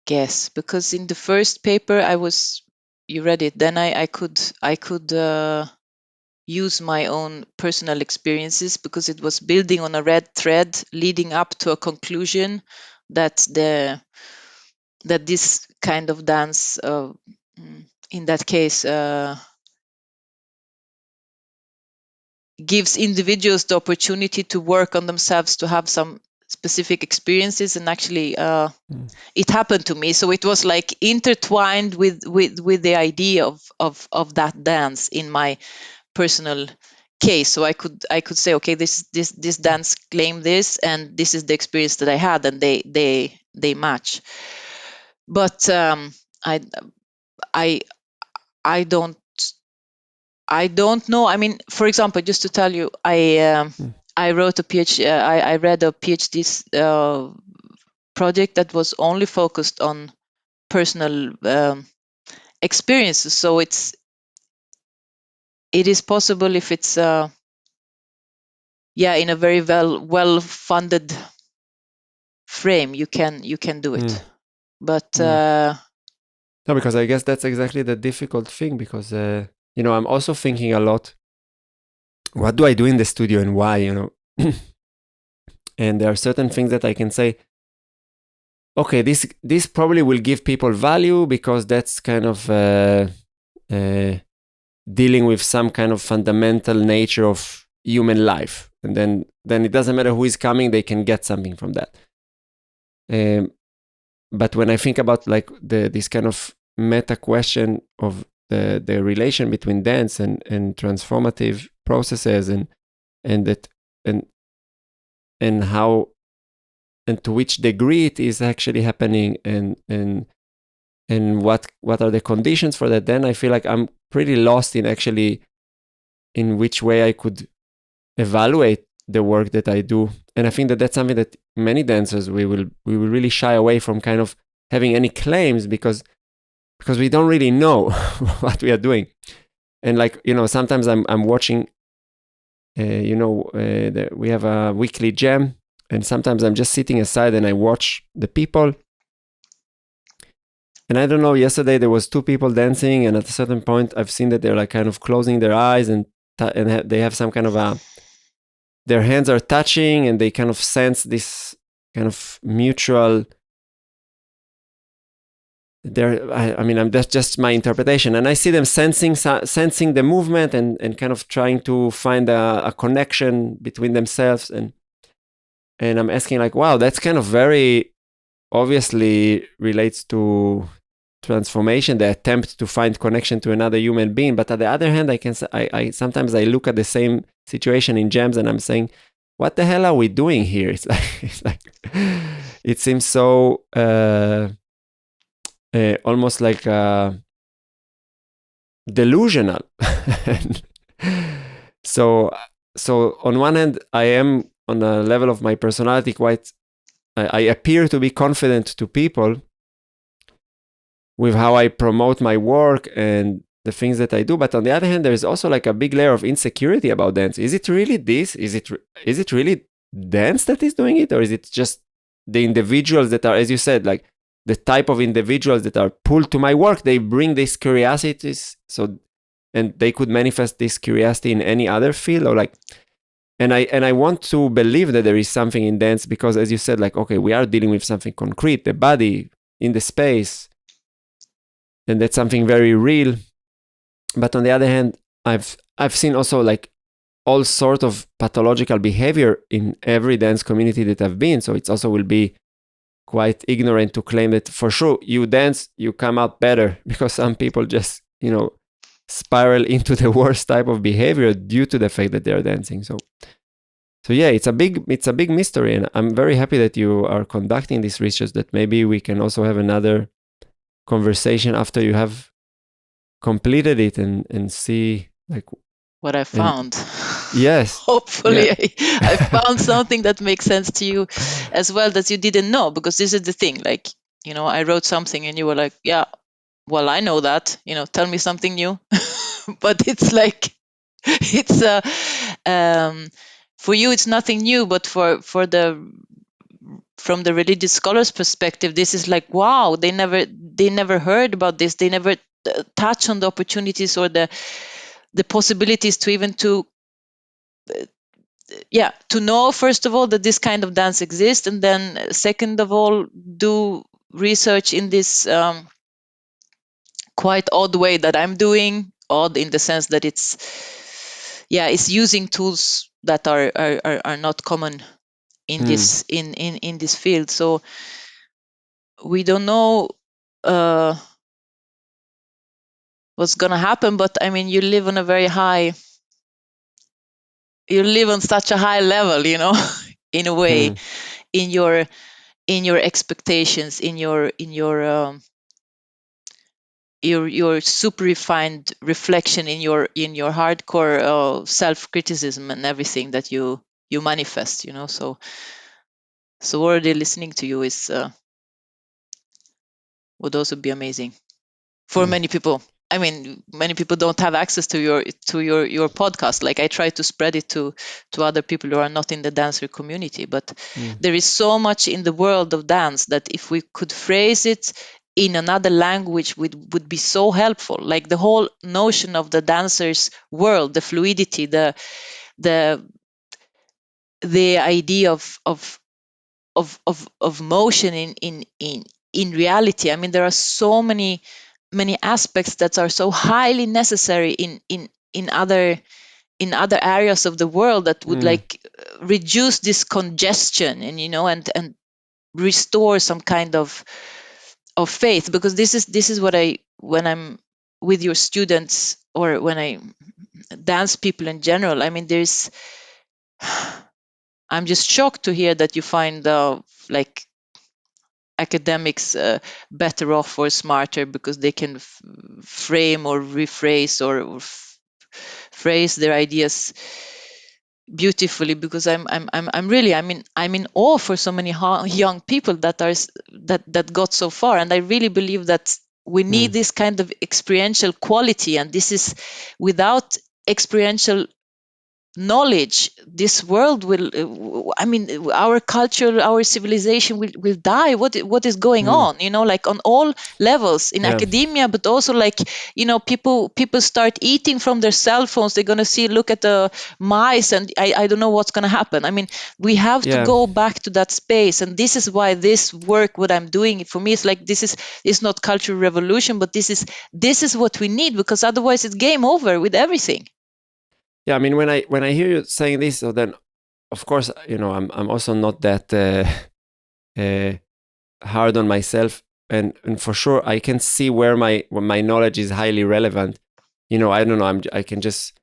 guess, because in the first paper you read it, then I could use my own personal experiences, because it was building on a red thread leading up to a conclusion that this kind of dance, in that case, gives individuals the opportunity to work on themselves, to have some specific experiences. And actually it happened to me, so it was like intertwined with the idea of that dance in my personal case. So I could say, okay, this dance claim this, and this is the experience that I had, and they match. But I don't know. I mean, for example, just to tell you, I wrote a PhD. I read a PhD project that was only focused on personal experiences. So it is possible, if it's in a very well funded frame, you can do it. But no, because I guess that's exactly the difficult thing, because I'm also thinking a lot, what do I do in the studio and why, and there are certain things that I can say, okay, this probably will give people value, because that's kind of dealing with some kind of fundamental nature of human life, and then it doesn't matter who is coming, they can get something from that. But when I think about like this kind of meta question of the relation between dance and transformative processes, and how and to which degree it is actually happening, and what are the conditions for that, then I feel like I'm pretty lost in actually in which way I could evaluate the work that I do. And I think that that's something that many dancers we will really shy away from kind of having any claims, because we don't really know what we are doing. And like, sometimes I'm watching we have a weekly jam, and sometimes I'm just sitting aside and I watch the people. And I don't know, yesterday there was 2 people dancing, and at a certain point I've seen that they're like kind of closing their eyes, and they have some kind of their hands are touching, and they kind of sense this kind of mutual. That's just my interpretation, and I see them sensing the movement, and kind of trying to find a connection between themselves, and I'm asking like, wow, that's kind of very obviously relates to transformation, the attempt to find connection to another human being. But on the other hand, I sometimes I look at the same situation in jams, and I'm saying, what the hell are we doing here? It's like it seems so almost like delusional. So on one hand, I am on a level of my personality I appear to be confident to people with how I promote my work and the things that I do. But on the other hand, there's also like a big layer of insecurity about dance. Is it really this? Is it really dance that is doing it? Or is it just the individuals that are, as you said, like the type of individuals that are pulled to my work? They bring these curiosities, and they could manifest this curiosity in any other field, or like, and I want to believe that there is something in dance, because as you said, like, okay, we are dealing with something concrete, the body in the space, and that's something very real. But on the other hand, I've seen also like all sort of pathological behavior in every dance community that I've been. So it also will be quite ignorant to claim that for sure you dance, you come out better, because some people just, spiral into the worst type of behavior due to the fact that they are dancing. So yeah, it's a big mystery, and I'm very happy that you are conducting this research, that maybe we can also have another conversation after you have completed it, and see like what I found. Yes. Hopefully, Yeah. I found something that makes sense to you as well that you didn't know, because this is the thing. Like, I wrote something and you were like, yeah, well, I know that, tell me something new. But it's like, it's for you, it's nothing new, but for the from the religious scholars' perspective, this is like, wow, they never heard about this. They never touch on the opportunities or the possibilities to even to know, first of all, that this kind of dance exists, and then second of all, do research in this quite odd way that I'm doing. Odd in the sense that it's using tools that are not common in this in this field. So we don't know what's gonna happen, but I mean, you live on such a high level, in a way, in your expectations, in your super refined reflection, in your hardcore self-criticism and everything that you manifest, so already listening to you is would also be amazing for many people. I mean, many people don't have access to your podcast. Like, I try to spread it to other people who are not in the dancer community, but there is so much in the world of dance that if we could phrase it in another language would be so helpful. Like the whole notion of the dancer's world, the fluidity, the idea of motion in reality. I mean, there are so many aspects that are so highly necessary in other areas of the world that would like reduce this congestion, and and restore some kind of faith. Because this is what when I'm with your students, or when I dance people in general, I mean, I'm just shocked to hear that you find like academics better off or smarter because they can frame or rephrase or phrase their ideas beautifully. Because I'm really, I'm in awe for so many young people that that got so far. And I really believe that we need this kind of experiential quality, and this is, without experiential knowledge, this world will, our culture, our civilization will die. What is going on, like on all levels, in Yeah. academia, but also like, people start eating from their cell phones. They're going to look at the mice, and I don't know what's going to happen. I mean, we have to Yeah. go back to that space. And this is why this work, what I'm doing, for me, it's like, it's not cultural revolution, but this is what we need, because otherwise it's game over with everything. Yeah, I mean, when I hear you saying this, so then, of course, I'm also not that hard on myself, and for sure I can see where my knowledge is highly relevant. I don't know. I can just.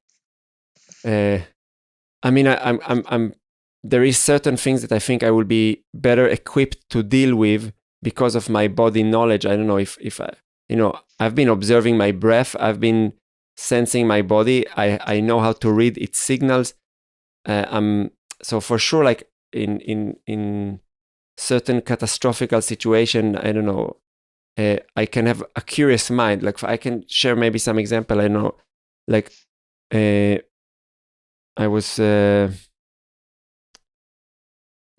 I mean, I'm. There is certain things that I think I will be better equipped to deal with because of my body knowledge. I don't know if I, I've been observing my breath. I've been sensing my body. I know how to read its signals. So for sure, like in certain catastrophical situation, I don't know, I can have a curious mind. Like, I can share maybe some example. I know, like I was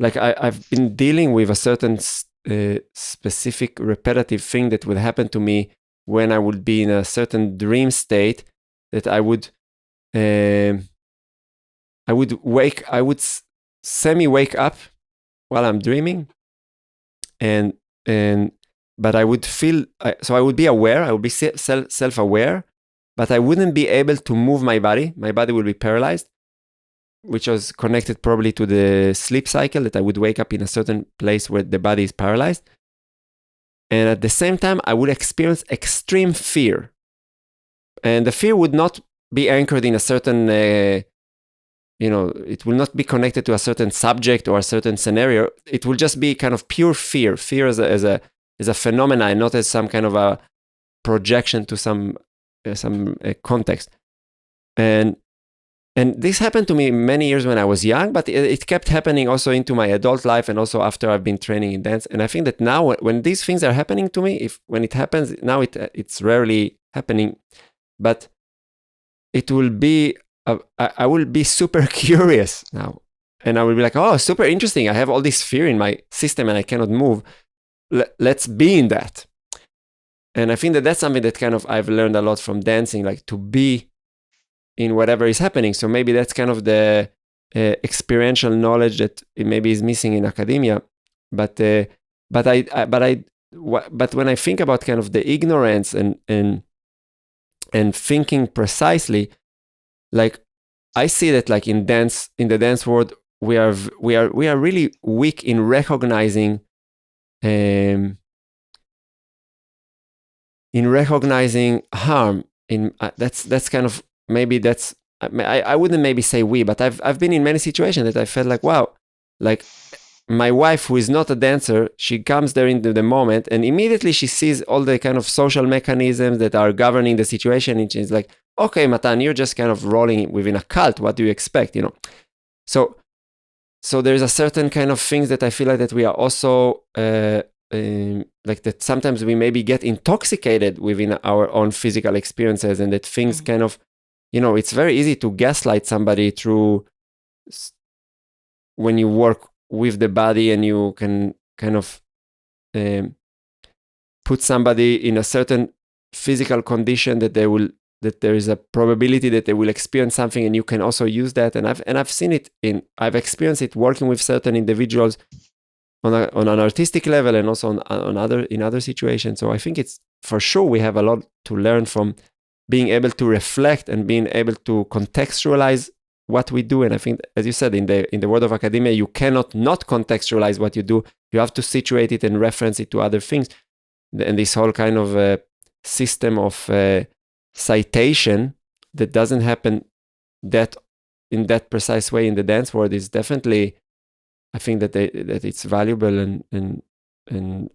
like I've been dealing with a certain specific repetitive thing that would happen to me when I would be in a certain dream state, that I would semi wake up while I'm dreaming, and but I would feel, so I would be aware, I would be self aware, but I wouldn't be able to move my body. My body would be paralyzed, which was connected probably to the sleep cycle, that I would wake up in a certain place where the body is paralyzed. And at the same time, I would experience extreme fear. And the fear would not be anchored in a certain, it will not be connected to a certain subject or a certain scenario. It will just be kind of pure fear. Fear as a phenomenon, not as some kind of a projection to some context. And And this happened to me many years when I was young, but it kept happening also into my adult life and also after I've been training in dance. And I think that now when these things are happening to me, when it happens, now it's rarely happening, but it will be, I will be super curious now. And I will be like, oh, super interesting. I have all this fear in my system and I cannot move. Let's be in that. And I think that that's something that kind of I've learned a lot from dancing, like to be in whatever is happening. So maybe that's kind of the experiential knowledge that maybe is missing in academia. But when I think about kind of the ignorance and thinking precisely, like I see that like in the dance world, we are really weak in recognizing harm. That's kind of, maybe that's, I wouldn't maybe say we, but I've been in many situations that I felt like, wow, like my wife, who is not a dancer, she comes there into the moment and immediately she sees all the kind of social mechanisms that are governing the situation. And she's like, okay, Matan, you're just kind of rolling within a cult. What do you expect? So there's a certain kind of things that I feel like that we are also like that sometimes we maybe get intoxicated within our own physical experiences, and that things kind of, it's very easy to gaslight somebody through when you work with the body and you can kind of put somebody in a certain physical condition that there is a probability that they will experience something, and you can also use that. And I've seen it I've experienced it working with certain individuals on an artistic level and also in other situations. So I think it's for sure we have a lot to learn from being able to reflect and being able to contextualize what we do. And I think, as you said, in the world of academia, you cannot not contextualize what you do. You have to situate it and reference it to other things. And this whole kind of system of citation that doesn't happen that in that precise way in the dance world is definitely, I think that it's valuable, and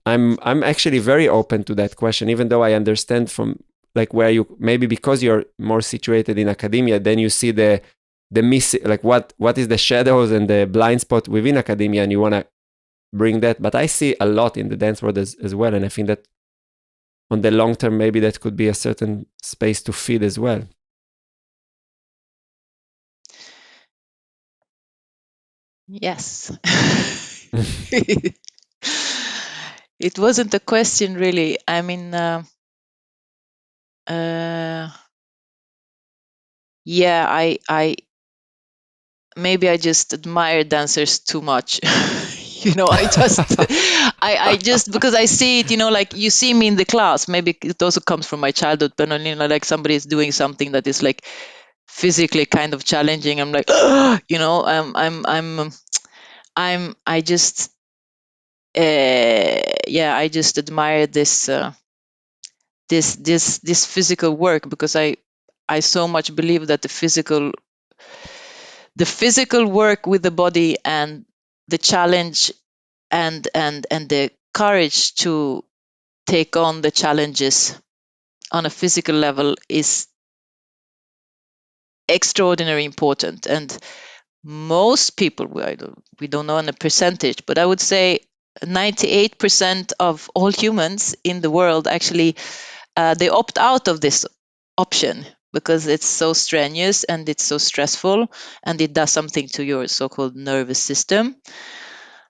I'm actually very open to that question, even though I understand from like where you, maybe because you're more situated in academia, then you see the miss, like what is the shadows and the blind spot within academia, and you want to bring that. But I see a lot in the dance world as well, and I think that on the long term, maybe that could be a certain space to feed as well. Yes. It wasn't a question, really. I mean, yeah, I maybe I just admire dancers too much. I just because I see it, like you see me in the class. Maybe it also comes from my childhood, but like somebody is doing something that is like physically kind of challenging. I'm like, I just, I just admire this physical work, because I so much believe that the physical work with the body and the challenge and the courage to take on the challenges on a physical level is extraordinarily important. And most people, we don't know on a percentage, but I would say 98% of all humans in the world actually they opt out of this option because it's so strenuous and it's so stressful, and it does something to your so-called nervous system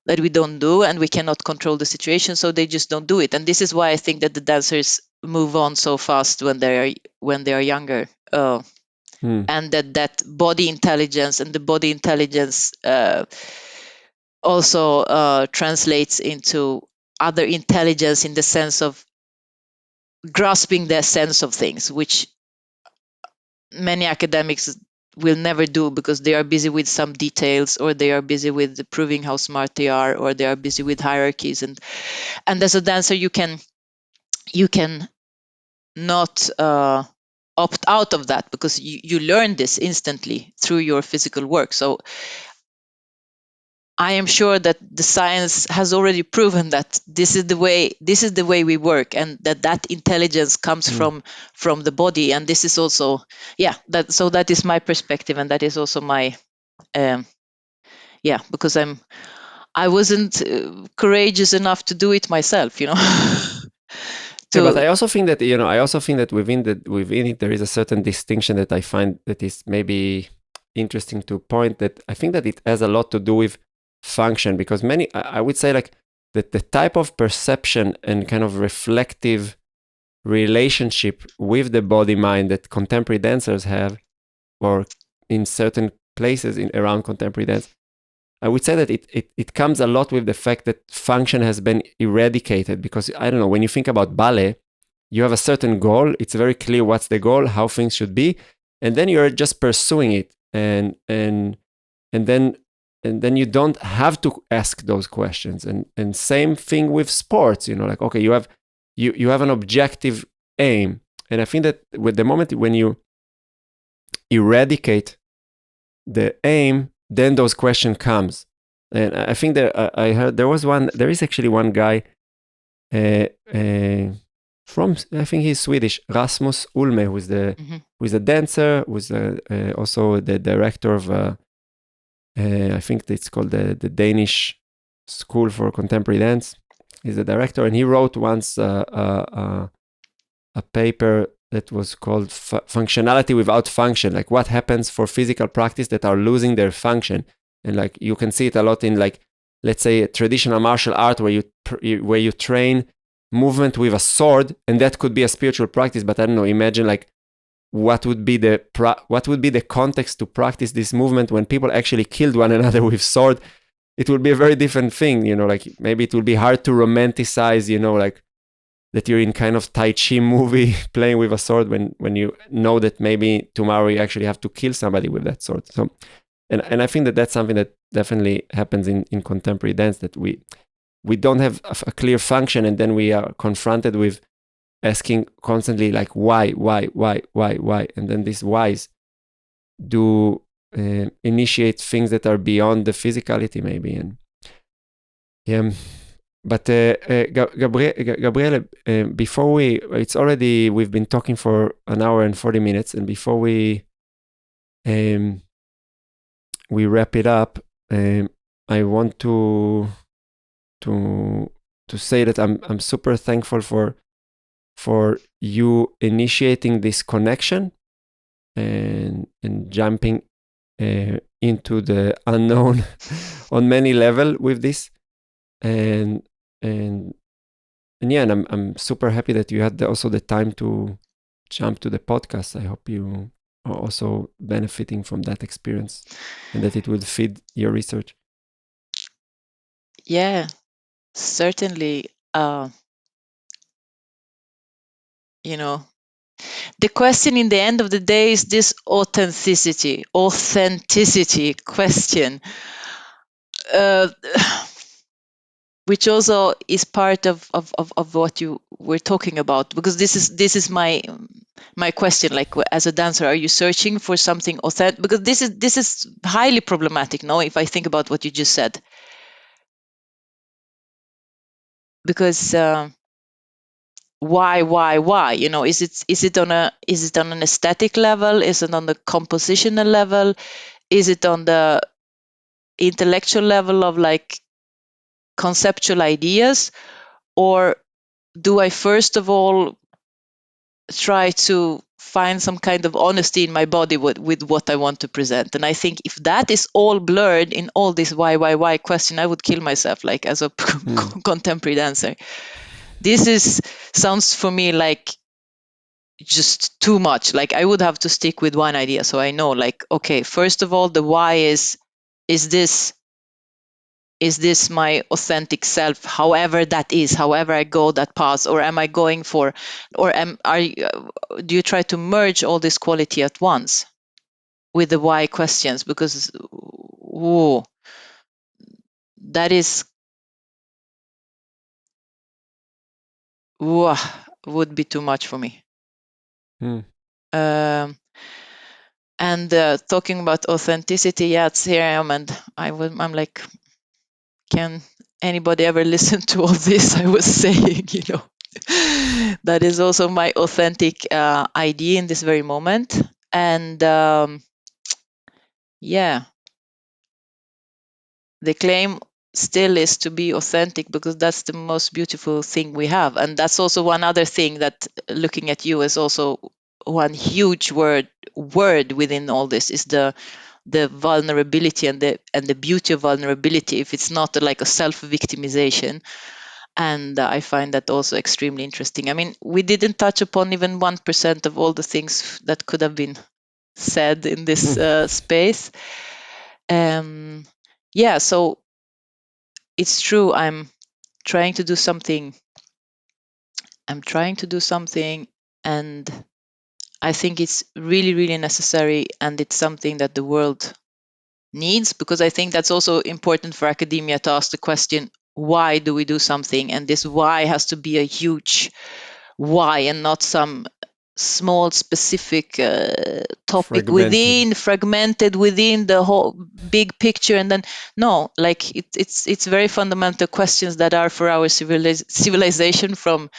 that we don't do, and we cannot control the situation, so they just don't do it. And this is why I think that the dancers move on so fast when they are younger. And that body intelligence, and the body intelligence also translates into other intelligence in the sense of grasping the sense of things, which many academics will never do because they are busy with some details, or they are busy with proving how smart they are, or they are busy with hierarchies. And as a dancer, you can not opt out of that, because you learn this instantly through your physical work. So I am sure that the science has already proven that this is the way we work, and that intelligence comes from the body. And this is also, that is my perspective, and that is also my because I wasn't courageous enough to do it myself, Yeah, but I also think that within it there is a certain distinction that I find that is maybe interesting to point, that I think that it has a lot to do with function, because I would say, like, that the type of perception and kind of reflective relationship with the body mind that contemporary dancers have, or in certain places around contemporary dance, I would say that it comes a lot with the fact that function has been eradicated. Because, I don't know, when you think about ballet, you have a certain goal. It's very clear what's the goal, how things should be, and then you're just pursuing it, and then you don't have to ask those questions. And same thing with sports. Like, okay, you have an objective aim, and I think that with the moment when you eradicate the aim, then those questions comes. And I think that I heard there is actually one guy from, I think he's Swedish, Rasmus Ulme, who's a dancer, who's also the director of I think it's called the Danish School for Contemporary Dance. He's the director, and he wrote once a paper that was called Functionality Without Function, like what happens for physical practice that are losing their function. And like you can see it a lot in, like, let's say, a traditional martial art where you train movement with a sword, and that could be a spiritual practice. But I don't know, imagine, like, what would be the context to practice this movement when people actually killed one another with sword? It would be a very different thing, like maybe it would be hard to romanticize, like, that you're in kind of Tai Chi movie playing with a sword when you know that maybe tomorrow you actually have to kill somebody with that sword. So, and I think that that's something that definitely happens in contemporary dance, that we don't have a clear function, and then we are confronted with asking constantly, like, why, and then these whys do initiate things that are beyond the physicality, maybe. And yeah. But Gabriele, before we've been talking for an hour and 40 minutes, and before we wrap it up, I want to say that I'm super thankful for you initiating this connection and jumping into the unknown on many levels with this. And I'm super happy that you had also the time to jump to the podcast. I hope you are also benefiting from that experience, and that it will feed your research. Yeah, certainly. The question in the end of the day is this authenticity question, which also is part of what you were talking about, because this is my question. Like, as a dancer, are you searching for something authentic? Because this is highly problematic, no, if I think about what you just said. Because why is it on an aesthetic level? Is it on the compositional level? Is it on the intellectual level of, like, conceptual ideas? Or do I first of all try to find some kind of honesty in my body with what I want to present? And I think if that is all blurred in all this why question, I would kill myself, like, as a contemporary dancer. This sounds for me like just too much. Like, I would have to stick with one idea. So I know, like, okay, first of all, the why is this my authentic self, however that is, however I go that path? Or am I going for, or do you try to merge all this quality at once with the why questions? Because that is would be too much for me. And talking about authenticity, it's here I am, and I'm like, can anybody ever listen to all this I was saying, that is also my authentic idea in this very moment. And yeah, the claim still is to be authentic, because that's the most beautiful thing we have. And that's also one other thing that, looking at you, is also one huge word within all this, is the vulnerability and the beauty of vulnerability, if it's not like a self-victimization. And I find that also extremely interesting. I mean, we didn't touch upon even 1% of all the things that could have been said in this space. Yeah, so it's true. I'm trying to do something. And I think it's really, really necessary, and it's something that the world needs, because I think that's also important for academia to ask the question, why do we do something? And this why has to be a huge why, and not some small specific topic fragmented within the whole big picture. And then no, like it's very fundamental questions that are for our civilization from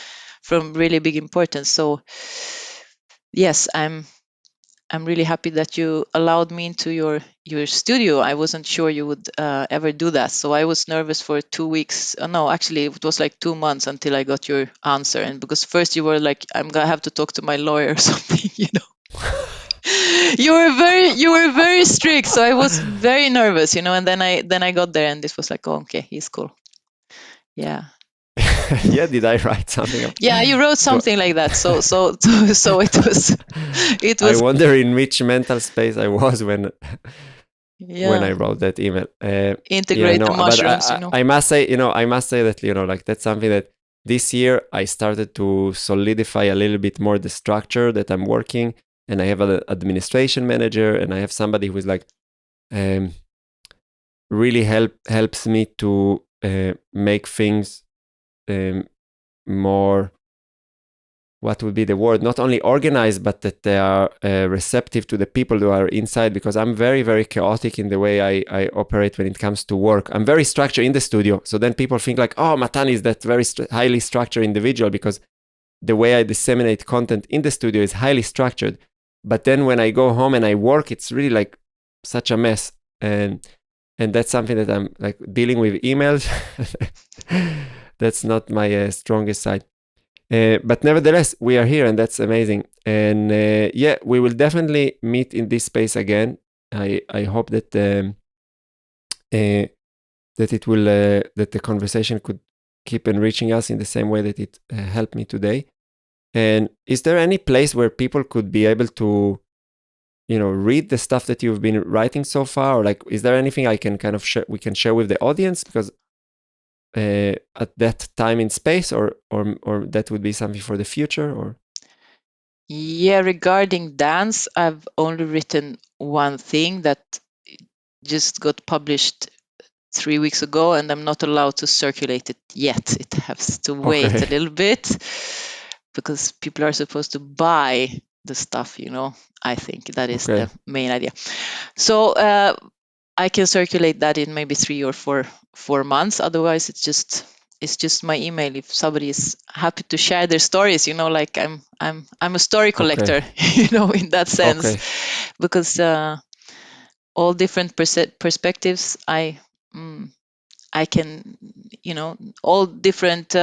really big importance. So yes, I'm really happy that you allowed me into your studio. I wasn't sure you would ever do that, so I was nervous for 2 weeks. No, actually, it was like 2 months until I got your answer. And because first you were like, "I'm gonna have to talk to my lawyer or something," you were very strict, so I was very nervous, And then I got there, and this was like, "Oh, okay, he's cool." Yeah. Yeah, did I write something? Yeah, you wrote something like that. So it was. I wonder in which mental space I was when I wrote that email. Integrate the mushrooms, but I must say, that, like that's something that this year I started to solidify a little bit more the structure that I'm working, and I have an administration manager, and I have somebody who is like, really helps me to make things more, what would be the word, not only organized, but that they are receptive to the people who are inside, because I'm very, very chaotic in the way I operate when it comes to work. I'm very structured in the studio. So then people think like, oh, Matan is that very highly structured individual, because the way I disseminate content in the studio is highly structured. But then when I go home and I work, it's really like such a mess. And that's something that I'm like dealing with emails. That's not my strongest side. But nevertheless, we are here, and that's amazing. And yeah, we will definitely meet in this space again. I hope that that it will that the conversation could keep enriching us in the same way that it helped me today. And is there any place where people could be able to, read the stuff that you've been writing so far, or like, is there anything I can kind of we can share with the audience? Because at that time in space, or that would be something for the future, or? Yeah, regarding dance, I've only written one thing that just got published 3 weeks ago, and I'm not allowed to circulate it yet. It has to wait a little bit, because people are supposed to buy the stuff, I think that is the main idea. So I can circulate that in maybe 3 or 4 months. Otherwise, it's just my email. If somebody is happy to share their stories, like I'm a story collector, in that sense, because all different perspectives, I can, all different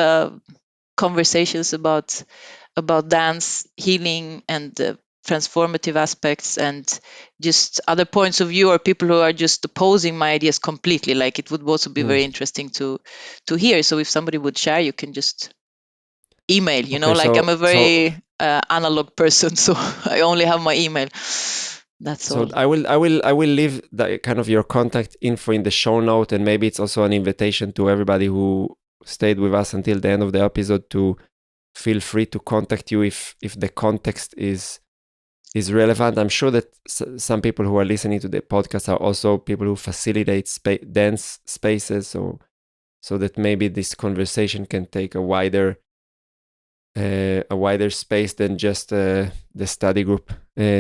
conversations about dance, healing, and transformative aspects, and just other points of view, or people who are just opposing my ideas completely. Like, it would also be very interesting to hear. So if somebody would share, you can just email. I'm a very analog person, so I only have my email. That's all. So I will leave the kind of your contact info in the show note, and maybe it's also an invitation to everybody who stayed with us until the end of the episode to feel free to contact you if the context is relevant. I'm sure that some people who are listening to the podcast are also people who facilitate dance spaces, so that maybe this conversation can take a wider space than just the study group.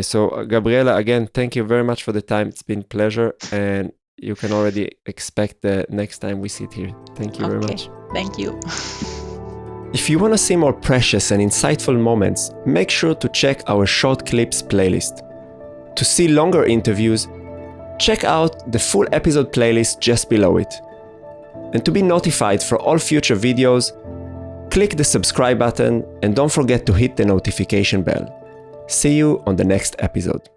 So Gabriella, again, thank you very much for the time. It's been a pleasure. And you can already expect the next time we sit here. Thank you very much. Thank you. If you want to see more precious and insightful moments, make sure to check our short clips playlist. To see longer interviews, check out the full episode playlist just below it. And to be notified for all future videos, click the subscribe button and don't forget to hit the notification bell. See you on the next episode.